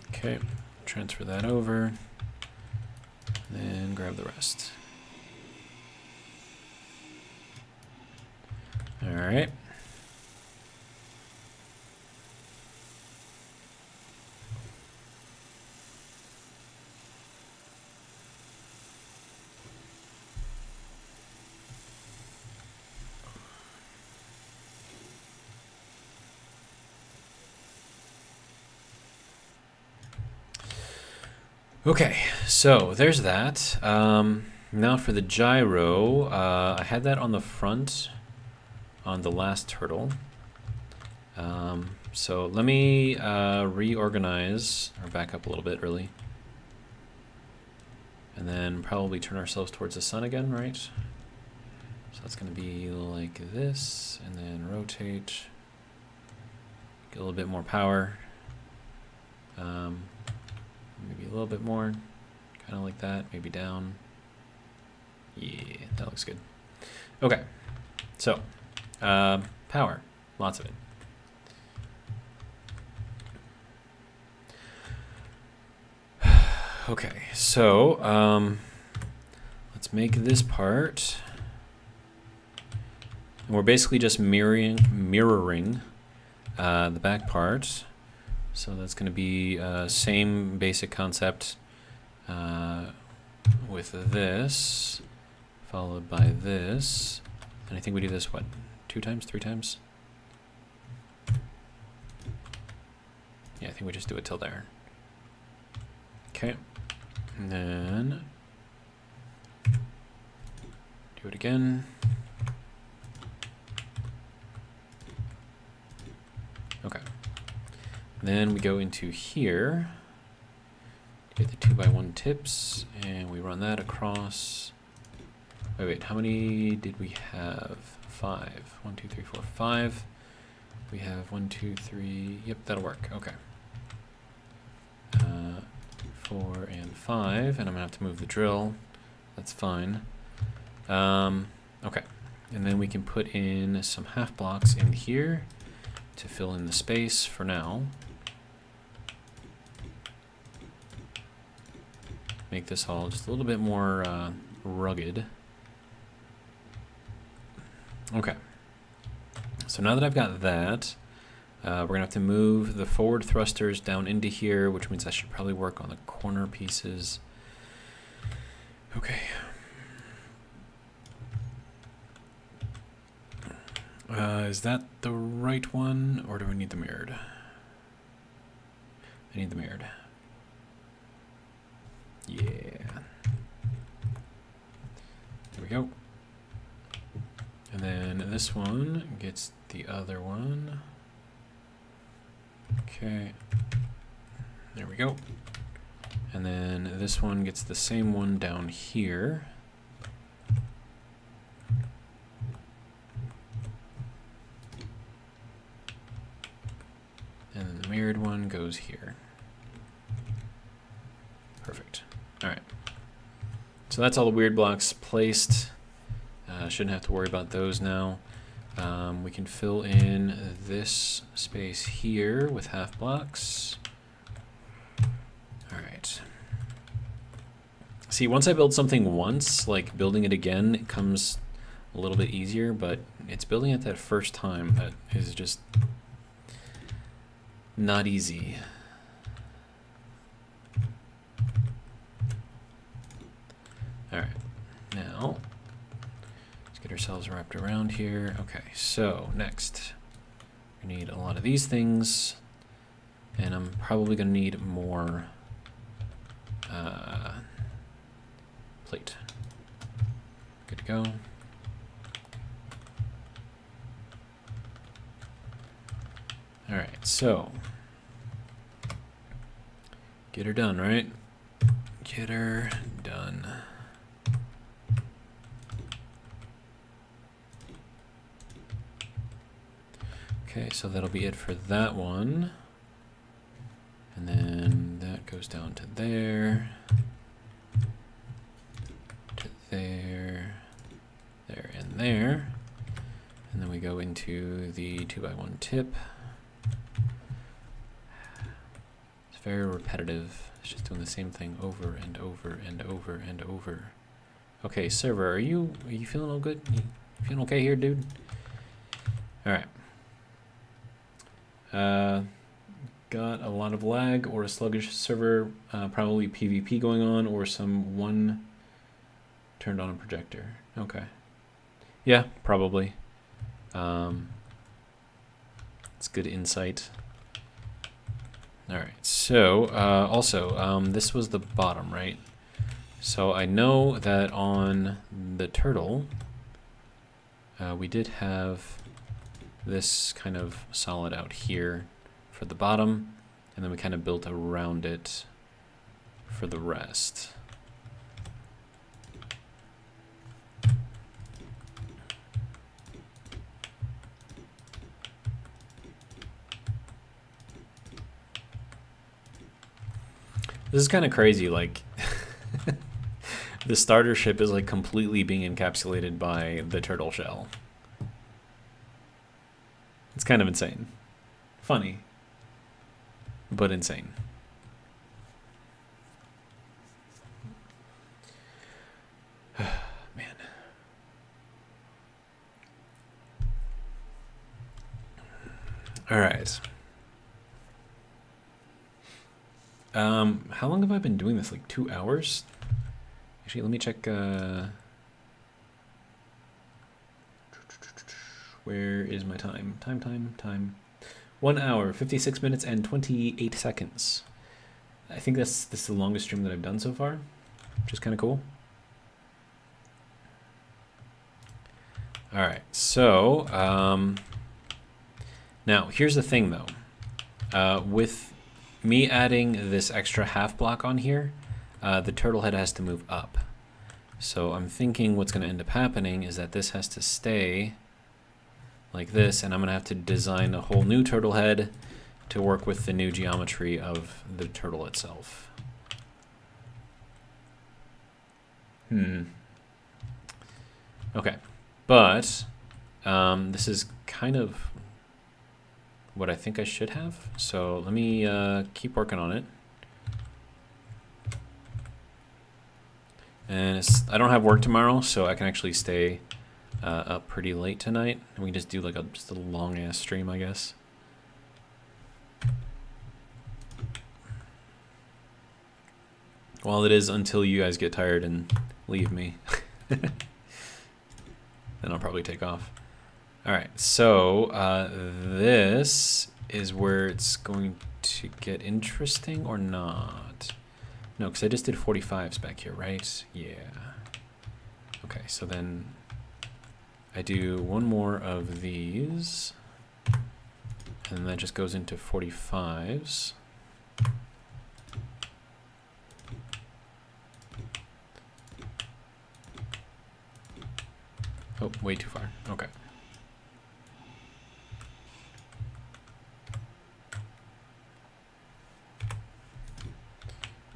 Okay, transfer that over, then grab the rest. All right. Okay, so there's that. Now for the gyro, I had that on the front on the last turtle. So let me reorganize, or back up a little bit, really. And then probably turn ourselves towards the sun again, right? So that's going to be like this, and then rotate. Get a little bit more power. Maybe a little bit more, kind of like that, maybe down. Yeah, that looks good. Okay, so power, lots of it. Okay, so let's make this part. And we're basically just mirroring the back part. So that's going to be same basic concept with this, followed by this. And I think we do this, what, 2 times, 3 times? Yeah, I think we just do it till there. Okay. And then do it again. Okay. Then we go into here, get the 2x1 tips, and we run that across. Wait, how many did we have? 5. 1, 2, 3, 4, 5. We have 1, 2, 3. Yep, that'll work. Okay. 4 and 5, and I'm gonna have to move the drill. That's fine. Okay, and then we can put in some half blocks in here to fill in the space for now. Make this all just a little bit more rugged. Okay, so now that I've got that, we're gonna have to move the forward thrusters down into here, which means I should probably work on the corner pieces. Okay. Is that the right one, or do I need the mirrored? I need the mirrored. Yeah. There we go. And then this one gets the other one. Okay. There we go. And then this one gets the same one down here. And then the mirrored one goes here. Perfect. All right. So that's all the weird blocks placed. Shouldn't have to worry about those now. We can fill in this space here with half blocks. All right. See, once I build something once, like building it again, it comes a little bit easier, but it's building it that first time that is just not easy. All right, now let's get ourselves wrapped around here. Okay, so next we need a lot of these things, and I'm probably gonna need more plate. Good to go. All right, so get her done, right? Get her done. Okay, so that'll be it for that one. And then that goes down to there, to there, there, and there. And then we go into the 2x1 tip. It's very repetitive. It's just doing the same thing over and over and over and over. Okay, server, are you feeling all good? You feeling okay here, dude? All right. Got a lot of lag or a sluggish server, probably PvP going on, or some one turned on a projector. Okay. Yeah, probably. It's good insight. All right, so also, this was the bottom, right? So I know that on the turtle, we did have this kind of solid out here for the bottom, and then we kind of built around it for the rest. This is kind of crazy, like the starter ship is like completely being encapsulated by the turtle shell. It's kind of insane. Funny, but insane. Man. All right. How long have I been doing this? Like 2 hours? Actually, let me check. Where is my time? Time. 1 hour, 56 minutes, and 28 seconds. I think this is the longest stream that I've done so far, which is kind of cool. All right, so now here's the thing though. With me adding this extra half block on here, the turtle head has to move up. So I'm thinking what's going to end up happening is that this has to stay like this, and I'm going to have to design a whole new turtle head to work with the new geometry of the turtle itself. Okay, but this is kind of what I think I should have. So let me keep working on it. And I don't have work tomorrow, so I can actually stay up pretty late tonight. And we just do like just a long ass stream, I guess. Well, it is until you guys get tired and leave me. Then I'll probably take off. All right, so this is where it's going to get interesting or not. No, because I just did 45s back here, right? Yeah. Okay, so then I do one more of these, and that just goes into 45s. Oh, way too far. Okay.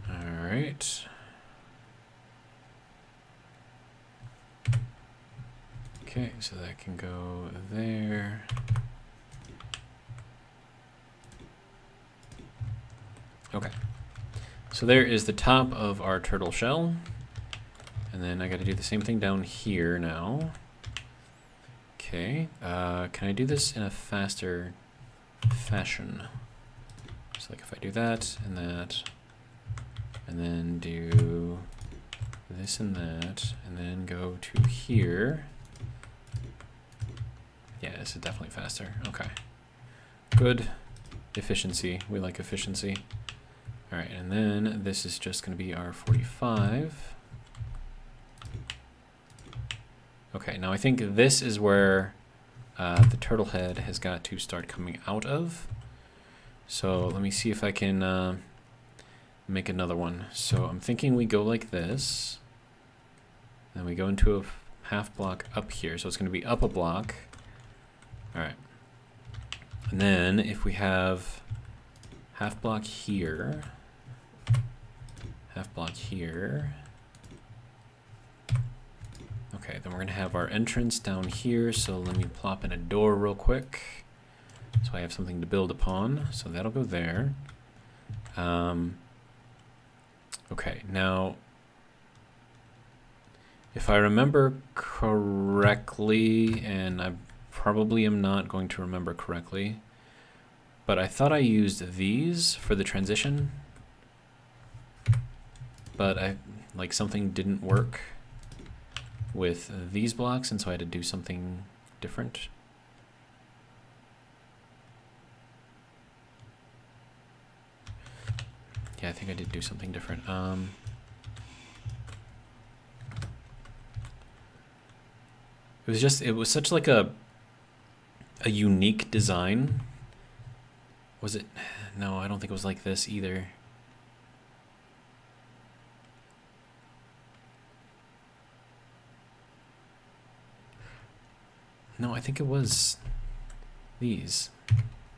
All right. Okay, so that can go there. Okay. So there is the top of our turtle shell. And then I got to do the same thing down here now. Okay, can I do this in a faster fashion? So like if I do that, and then do this and that, and then go to here. Yeah, this is definitely faster. Okay, good. Efficiency, we like efficiency. All right, and then this is just gonna be our 45. Okay, now I think this is where the turtle head has got to start coming out of. So let me see if I can make another one. So I'm thinking we go like this. Then we go into a half block up here. So it's going to be up a block. All right. And then if we have half block here, half block here. Okay, then we're gonna have our entrance down here, so let me plop in a door real quick so I have something to build upon. So that'll go there. Okay, now if I remember correctly, and I probably am not going to remember correctly, but I thought I used these for the transition, but like something didn't work with these blocks, and so I had to do something different. Yeah, I think I did do something different. It was such like a unique design. Was it? No, I don't think it was like this either. No, I think it was these.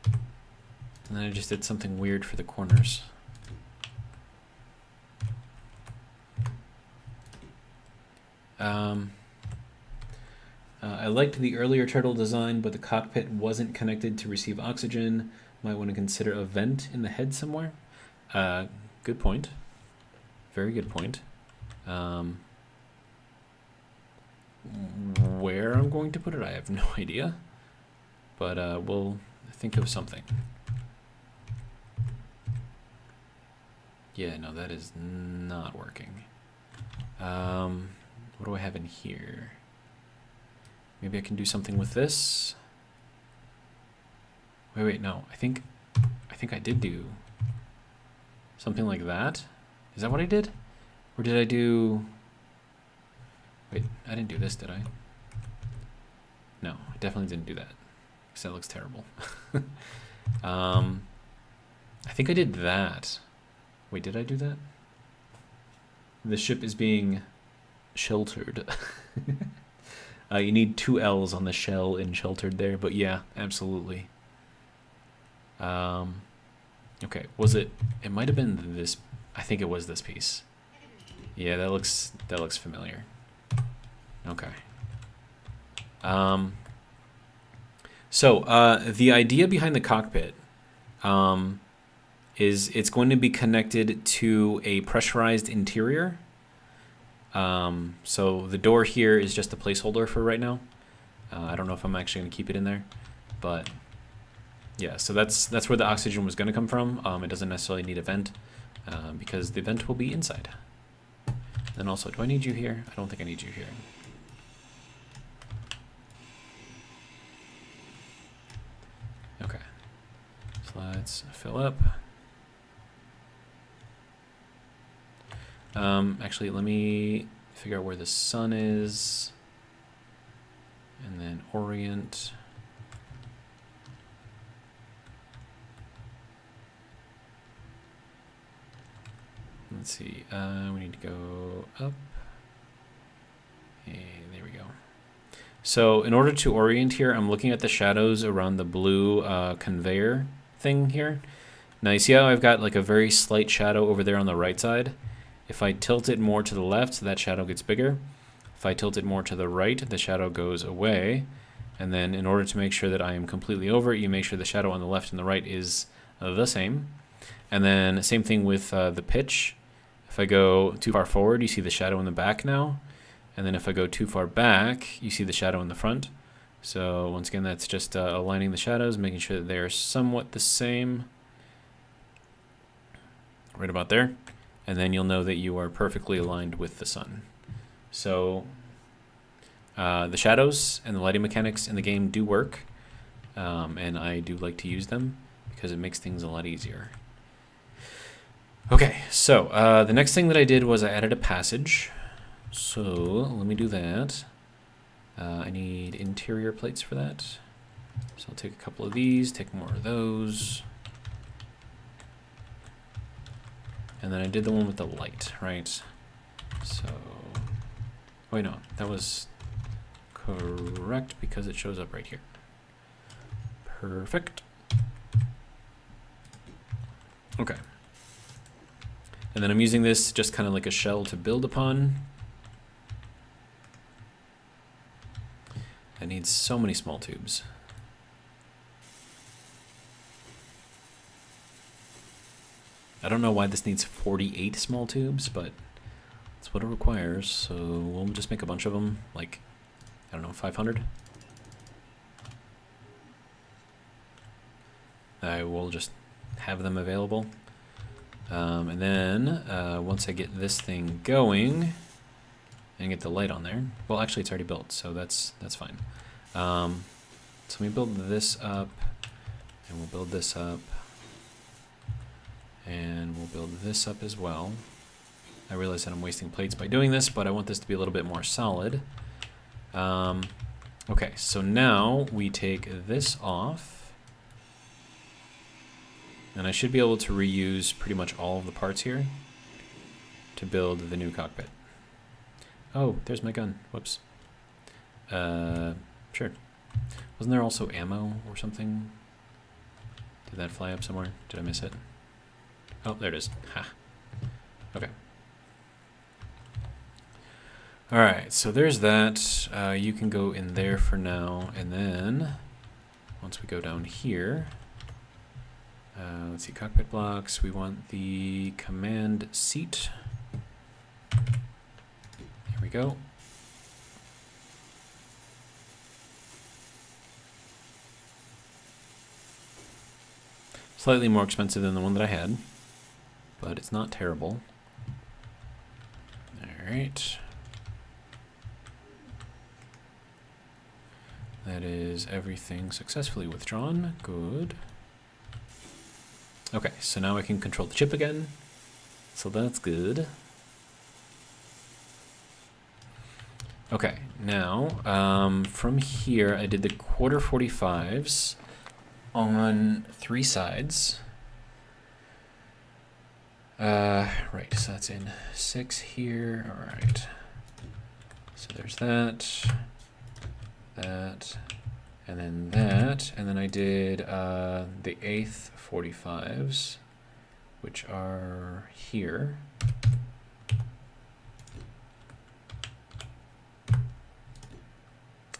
And then I just did something weird for the corners. I liked the earlier turtle design, but the cockpit wasn't connected to receive oxygen. Might want to consider a vent in the head somewhere. Good point. Very good point. Where I'm going to put it, I have no idea. But we'll think of something. Yeah, no, that is not working. What do I have in here? Maybe I can do something with this. Wait, no. I think I did do something like that. Is that what I did? Or did I do... Wait, I didn't do this, did I? No, I definitely didn't do that. Because that looks terrible. I think I did that. Wait, did I do that? The ship is being sheltered. You need 2 L's on the shell in sheltered there, but yeah, absolutely. Okay, was it? It might have been this. I think it was this piece. Yeah, that looks familiar. Okay. So the idea behind the cockpit is it's going to be connected to a pressurized interior. So the door here is just a placeholder for right now. I don't know if I'm actually going to keep it in there, but yeah, so that's where the oxygen was going to come from. It doesn't necessarily need a vent because the vent will be inside. Then also, do I need you here? I don't think I need you here. Okay, so let's fill up. Actually, let me figure out where the sun is, and then orient. Let's see, we need to go up. Hey, there we go. So in order to orient here, I'm looking at the shadows around the blue conveyor thing here. Now you see how I've got like a very slight shadow over there on the right side? If I tilt it more to the left, that shadow gets bigger. If I tilt it more to the right, the shadow goes away. And then in order to make sure that I am completely over it, you make sure the shadow on the left and the right is the same. And then same thing with the pitch. If I go too far forward, you see the shadow in the back now. And then if I go too far back, you see the shadow in the front. So once again, that's just aligning the shadows, making sure that they're somewhat the same. Right about there. And then you'll know that you are perfectly aligned with the sun. So the shadows and the lighting mechanics in the game do work. And I do like to use them because it makes things a lot easier. Okay, so the next thing that I did was I added a passage. So let me do that. I need interior plates for that. So I'll take a couple of these, take more of those. And then I did the one with the light, right? So, wait, no, that was correct because it shows up right here. Perfect. Okay. And then I'm using this just kind of like a shell to build upon. I need so many small tubes. I don't know why this needs 48 small tubes, but that's what it requires. So we'll just make a bunch of them, like, I don't know, 500. I will just have them available. And then once I get this thing going and get the light on there, well, actually it's already built, so that's fine. So let me build this up, and we'll build this up. And we'll build this up as well. I realize that I'm wasting plates by doing this, but I want this to be a little bit more solid. Okay, so now we take this off. And I should be able to reuse pretty much all of the parts here to build the new cockpit. Oh, there's my gun. Whoops. Sure. Wasn't there also ammo or something? Did that fly up somewhere? Did I miss it? Oh, there it is. Ha. Okay. Alright, so there's that. You can go in there for now, and then once we go down here, let's see, cockpit blocks, we want the command seat. There we go. Slightly more expensive than the one that I had, but it's not terrible. Alright. That is everything successfully withdrawn. Good. Okay, so now I can control the chip again. So that's good. Okay, now from here I did the quarter 45s on 3 sides. Right, so that's in 6 here. All right. So there's that, and then that, and then I did the 8th 45s, which are here.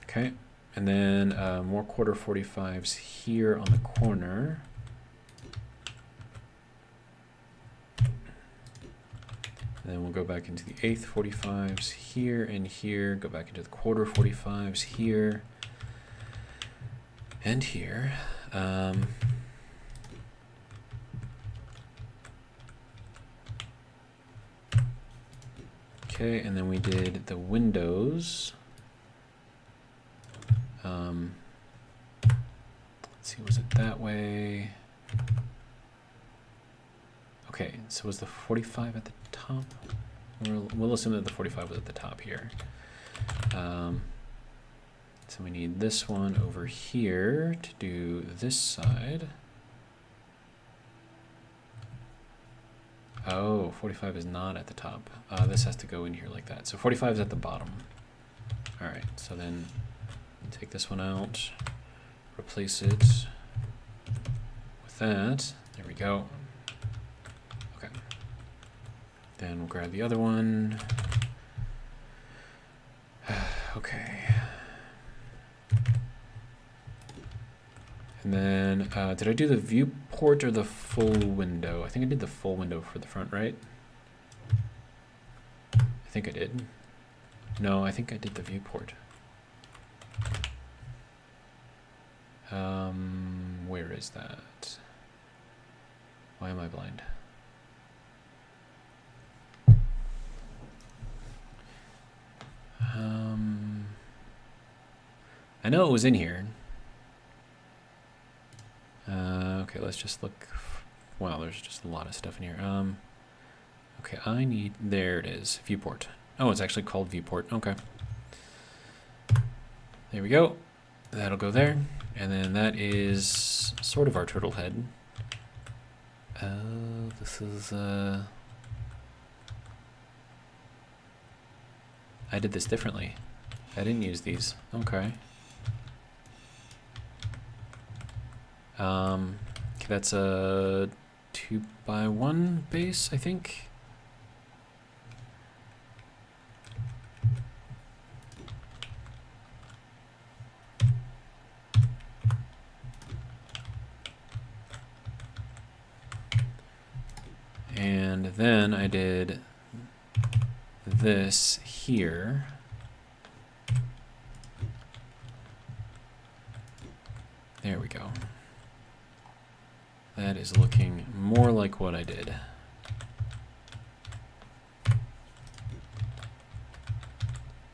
Okay, and then more quarter 45s here on the corner. And then we'll go back into the 8th 45s here and here, go back into the quarter 45s here and here. Okay, and then we did the windows. Let's see, was it that way? Okay, so was the 45 at the top? We'll assume that the 45 was at the top here. So we need this one over here to do this side. Oh, 45 is not at the top. This has to go in here like that. So 45 is at the bottom. All right, so then take this one out, replace it with that. There we go. Okay. Then we'll grab the other one. Okay. And then, did I do the viewport or the full window? I think I did the full window for the front, right? I think I did. No, I think I did the viewport. Where is that? Why am I blind? I know it was in here. Okay, let's just look. Wow, there's just a lot of stuff in here. Okay, I need, there it is, viewport. Oh, it's actually called viewport. Okay. There we go. That'll go there. And then that is sort of our turtle head. Oh, this is, I did this differently. I didn't use these. Okay. Okay, that's a 2x1 base, I think. And then I did this here. There we go. That is looking more like what I did.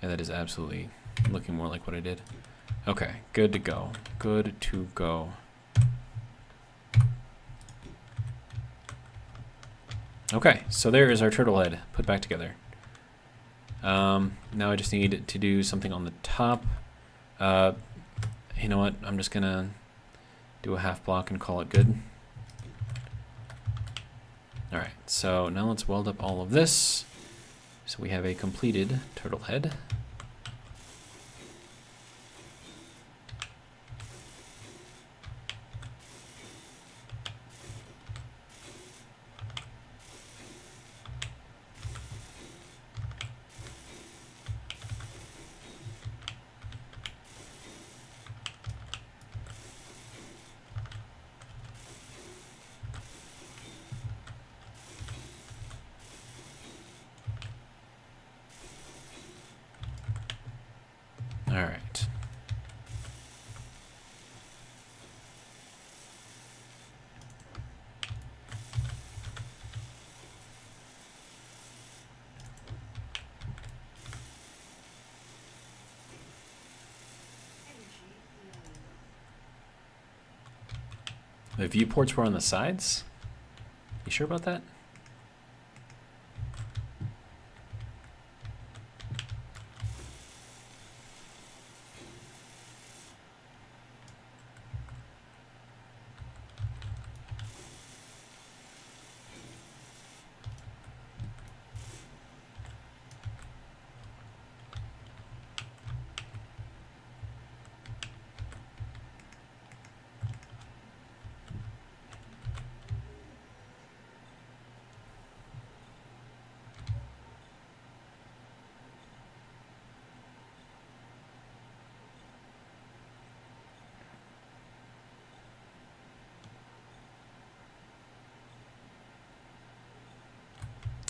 And that is absolutely looking more like what I did. Okay, good to go. Good to go. Okay, so there is our turtle head put back together. Now I just need to do something on the top. You know what? I'm just gonna do a half block and call it good. All right, so now let's weld up all of this. So we have a completed turtle head. All right. The viewports were on the sides? You sure about that?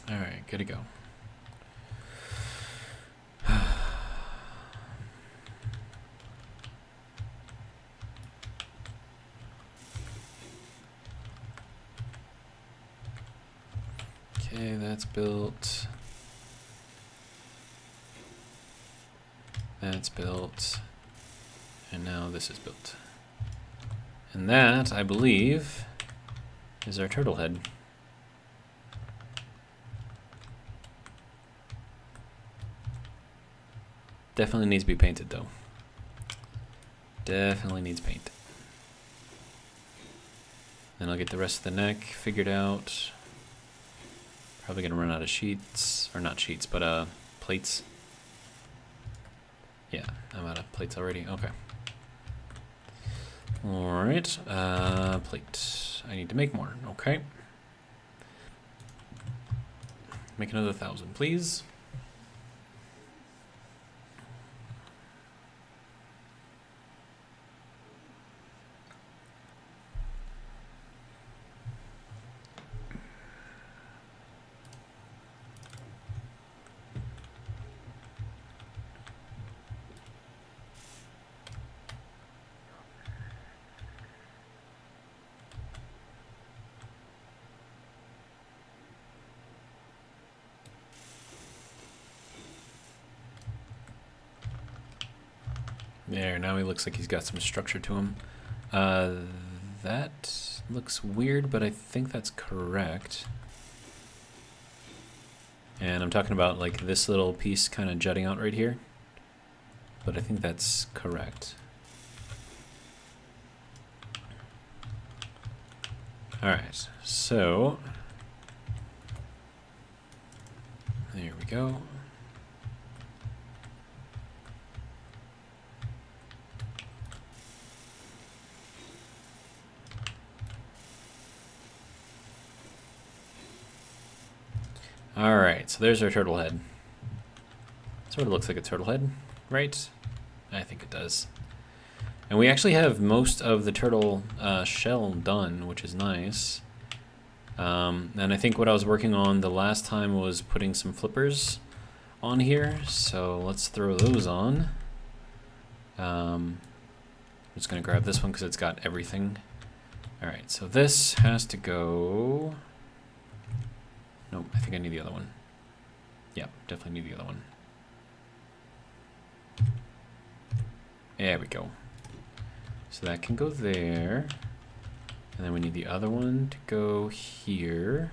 All right, good to go. Okay, that's built. That's built. And now this is built. And that, I believe, is our turtle head. Definitely needs to be painted though. Definitely needs paint. Then I'll get the rest of the neck figured out. Probably gonna run out of sheets, or not sheets, but plates. Yeah, I'm out of plates already. Okay. All right, plate. I need to make more. Okay. Make another 1,000, please. There, now he looks like he's got some structure to him. That looks weird, but I think that's correct. And I'm talking about like this little piece kind of jutting out right here. But I think that's correct. Alright, so there we go. Alright, so there's our turtle head. Sort of looks like a turtle head, right? I think it does. And we actually have most of the turtle shell done, which is nice. And I think what I was working on the last time was putting some flippers on here. So let's throw those on. I'm just going to grab this one because it's got everything. Alright, so this has to go... Nope, I think I need the other one. Yeah, definitely need the other one. There we go. So that can go there. And then we need the other one to go here.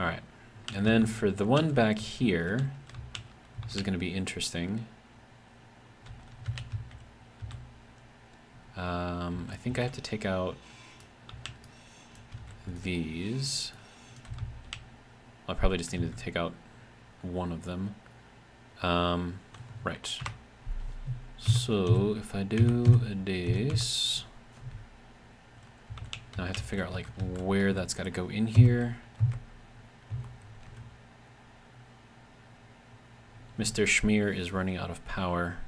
All right. And then for the one back here, this is going to be interesting. I think I have to take out these. I'll probably just need to take out one of them. Right. So if I do this, now I have to figure out like where that's got to go in here. Mr. Schmear is running out of power.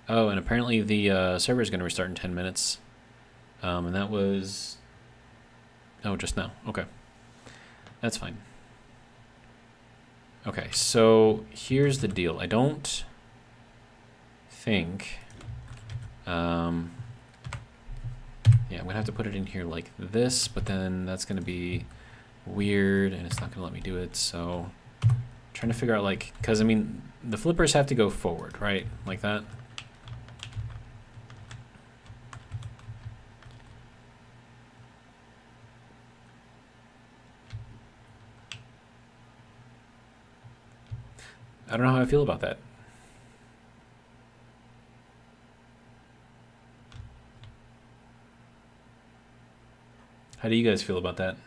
Oh, and apparently the server is going to restart in 10 minutes. And that was... Oh, just now. Okay. That's fine. Okay, so here's the deal. I don't think... yeah, I'm going to have to put it in here like this, but then that's going to be weird, and it's not going to let me do it, so... Trying to figure out, like... Because, I mean, the flippers have to go forward, right? Like that. I don't know how I feel about that. How do you guys feel about that?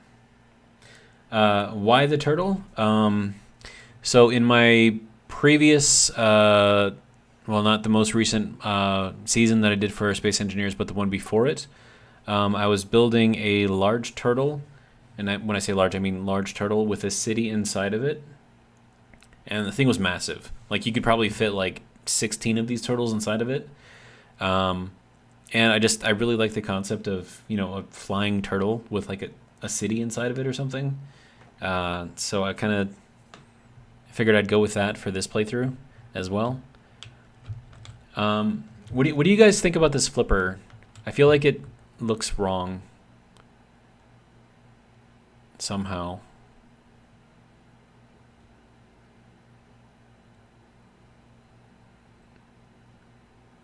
Why the turtle? So in my previous, well, not the most recent season that I did for Space Engineers, but the one before it, I was building a large turtle. And when I say large, I mean large turtle with a city inside of it. And the thing was massive. Like, you could probably fit like 16 of these turtles inside of it. And I really like the concept of, you know, a flying turtle with like a city inside of it or something. So I kind of figured I'd go with that for this playthrough as well. What do you guys think about this flipper? I feel like it looks wrong somehow.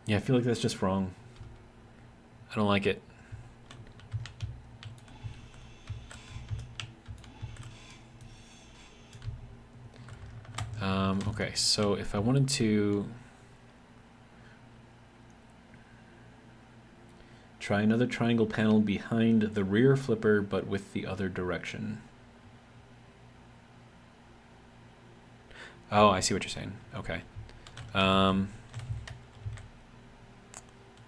Yeah, I feel like that's just wrong. I don't like it. Okay, so if I wanted to try another triangle panel behind the rear flipper, but with the other direction. Oh, I see what you're saying. Okay.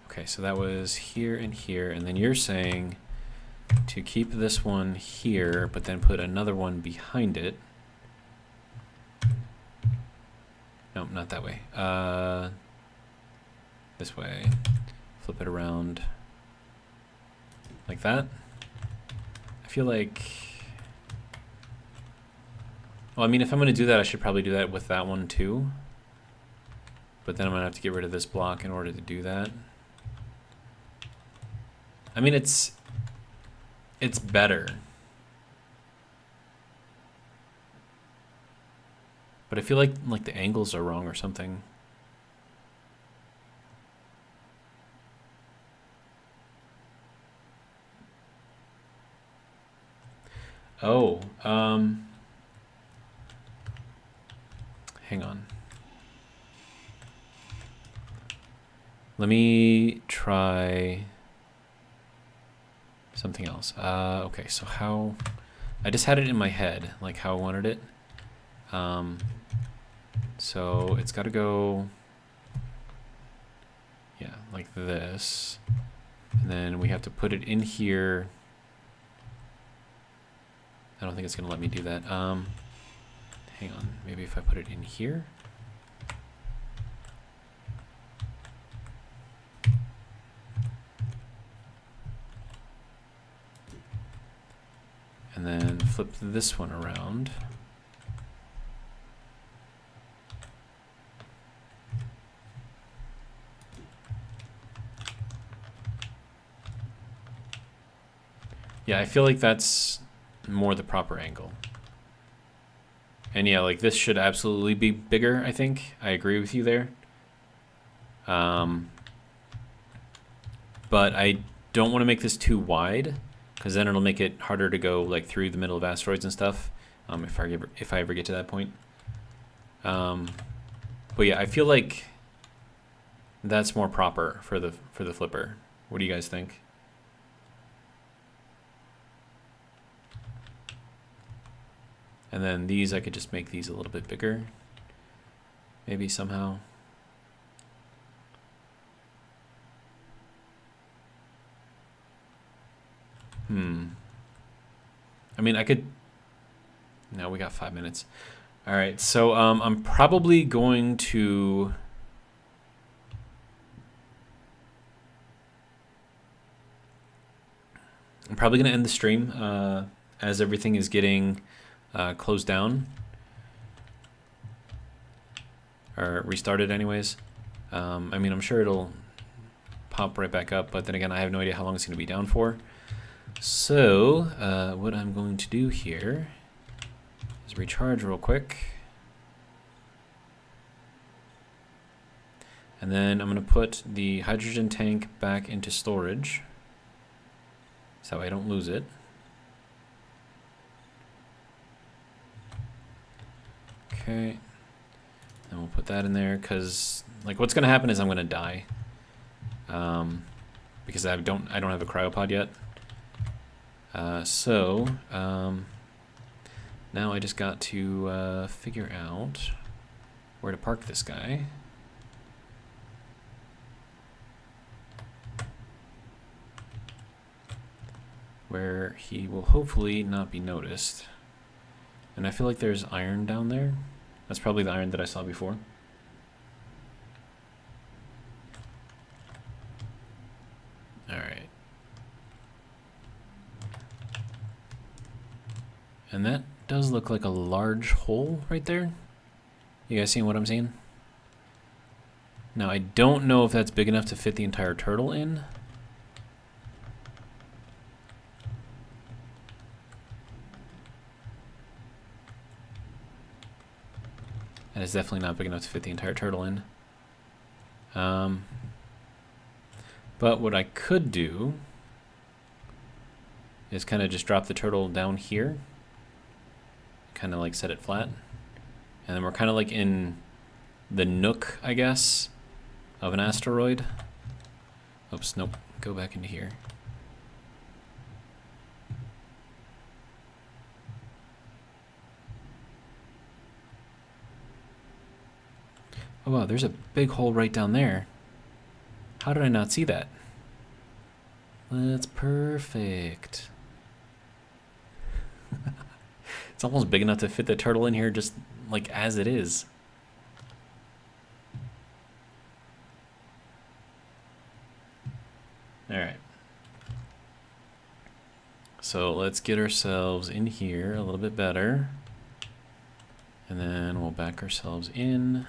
Okay, so that was here and here, and then you're saying to keep this one here, but then put another one behind it. No, not that way. This way. Flip it around like that. I feel like... Well, I mean, if I'm going to do that, I should probably do that with that one too. But then I'm going to have to get rid of this block in order to do that. I mean, it's better. But I feel like the angles are wrong or something. Oh, hang on. Let me try something else. Okay, so how... I just had it in my head, like how I wanted it. So it's got to go, yeah, like this. And then we have to put it in here. I don't think it's going to let me do that. Hang on, maybe if I put it in here. And then flip this one around. Yeah, I feel like that's more the proper angle. And yeah, like this should absolutely be bigger, I think. I agree with you there. But I don't want to make this too wide, because then it'll make it harder to go like through the middle of asteroids and stuff. if I ever get to that point. But yeah, I feel like that's more proper for the flipper. What do you guys think? And then these, I could just make these a little bit bigger. Maybe somehow. I mean, I could... No, we got 5 minutes. All right, so I'm probably going to... I'm probably going to end the stream as everything is getting closed down. Or restarted anyways. I mean, I'm sure it'll pop right back up, but then again, I have no idea how long it's going to be down for. So, what I'm going to do here is recharge real quick. And then I'm going to put the hydrogen tank back into storage so I don't lose it. Okay. And we'll put that in there because, like, what's going to happen is I'm going to die because I don't have a cryopod yet. So now I just got to figure out where to park this guy. Where he will hopefully not be noticed. And I feel like there's iron down there. That's probably the iron that I saw before. Alright. And that does look like a large hole right there. You guys seeing what I'm seeing? Now, I don't know if that's big enough to fit the entire turtle in. That is definitely not big enough to fit the entire turtle in. But what I could do is kind of just drop the turtle down here. Kind of like set it flat. And then we're kind of like in the nook, I guess, of an asteroid. Oops, nope. Go back into here. Oh wow, there's a big hole right down there. How did I not see that? That's perfect. It's almost big enough to fit the turtle in here just like as it is. Alright. So let's get ourselves in here a little bit better. And then we'll back ourselves in.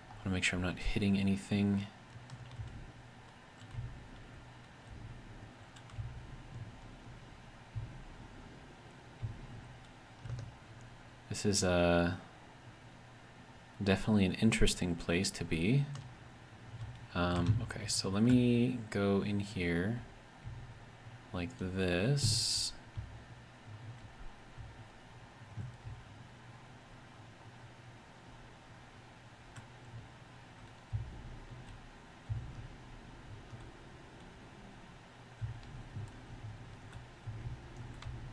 I want to make sure I'm not hitting anything. This is definitely an interesting place to be. Okay, so let me go in here like this.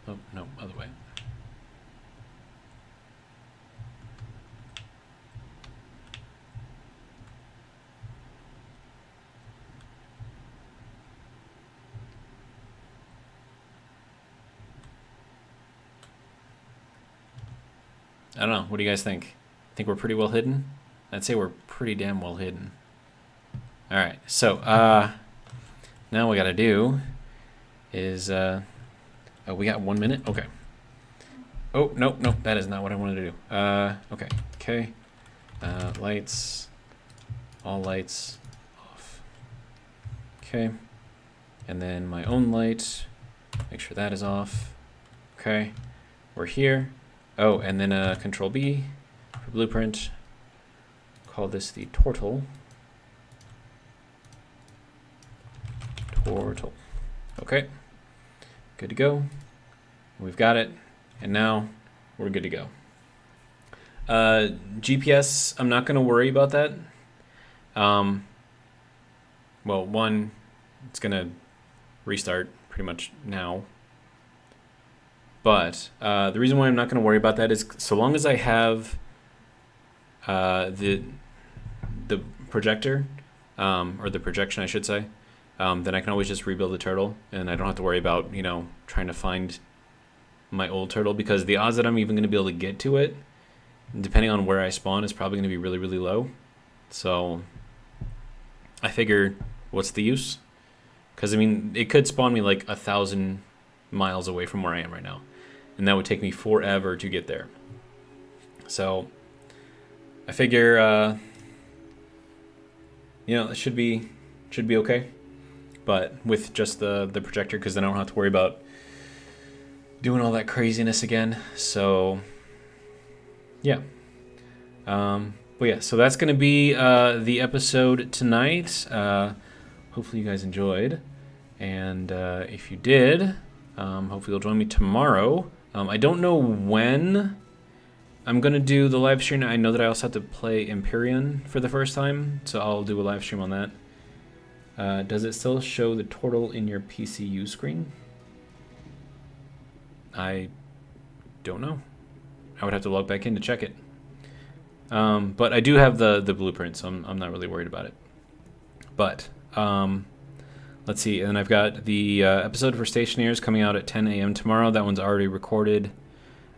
Oh, no, other way. I don't know. What do you guys think? Think we're pretty well hidden? I'd say we're pretty damn well hidden. All right. So now what we got to do is oh, we got 1 minute. Okay. Oh no, that is not what I wanted to do. Okay. Lights. All lights off. Okay. And then my own light. Make sure that is off. Okay. We're here. Oh, and then Control B for blueprint. Call this the turtle. Turtle. Okay. Good to go. We've got it. And now we're good to go. GPS, I'm not going to worry about that. Well, one, it's going to restart pretty much now. But the reason why I'm not going to worry about that is so long as I have the projector, or the projection, I should say, then I can always just rebuild the turtle, and I don't have to worry about, trying to find my old turtle, because the odds that I'm even going to be able to get to it, depending on where I spawn, is probably going to be really, really low. So I figure, what's the use? Because, it could spawn me like 1,000 miles away from where I am right now, and that would take me forever to get there. So I figure, it should be okay. But with just the projector, because then I don't have to worry about doing all that craziness again. So yeah. But yeah, so that's going to be the episode tonight. Hopefully you guys enjoyed. And if you did, hopefully you'll join me tomorrow. I don't know when I'm going to do the live stream. I know that I also have to play Empyrean for the first time, so I'll do a live stream on that. Does it still show the turtle in your PCU screen? I don't know. I would have to log back in to check it. But I do have the blueprint, so I'm not really worried about it. But let's see. And then I've got the episode for Stationeers coming out at 10 a.m. tomorrow. That one's already recorded.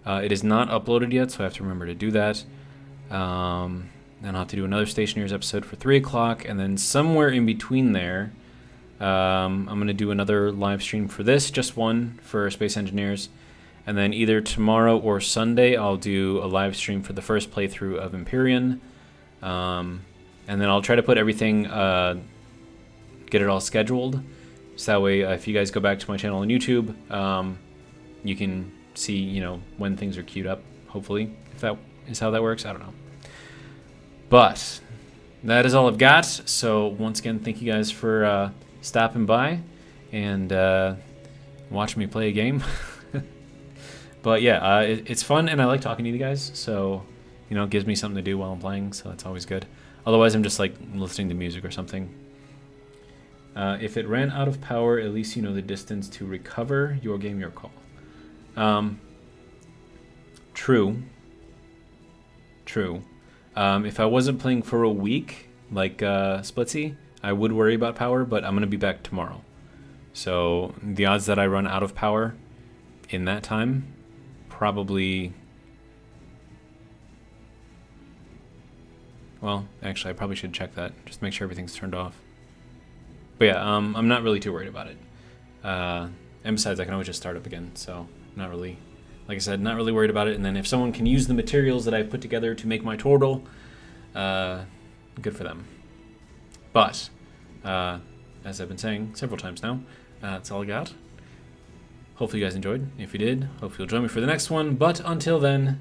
It is not uploaded yet, so I have to remember to do that. Then I'll have to do another Stationeers episode for 3 o'clock, and then somewhere in between there, I'm going to do another live stream for this, just one for Space Engineers. And then either tomorrow or Sunday, I'll do a live stream for the first playthrough of Empyrean. And then I'll try to put everything, get it all scheduled. So that way, if you guys go back to my channel on YouTube, you can see, when things are queued up, hopefully, if that is how that works. I don't know. But that is all I've got. So once again, thank you guys for stopping by and watching me play a game. But yeah, it's fun, and I like talking to you guys. So, it gives me something to do while I'm playing, so that's always good. Otherwise, I'm just like listening to music or something. If it ran out of power, at least you know the distance to recover. Your game, your call. True. If I wasn't playing for a week, like Splitsy, I would worry about power, but I'm going to be back tomorrow. So the odds that I run out of power in that time, probably... Well, actually, I probably should check that, just to make sure everything's turned off. But yeah, I'm not really too worried about it. And besides, I can always just start up again, so not really... Like I said, not really worried about it. And then if someone can use the materials that I put together to make my turtle, good for them. But, as I've been saying several times now, that's all I got. Hopefully you guys enjoyed. If you did, hopefully you'll join me for the next one. But until then,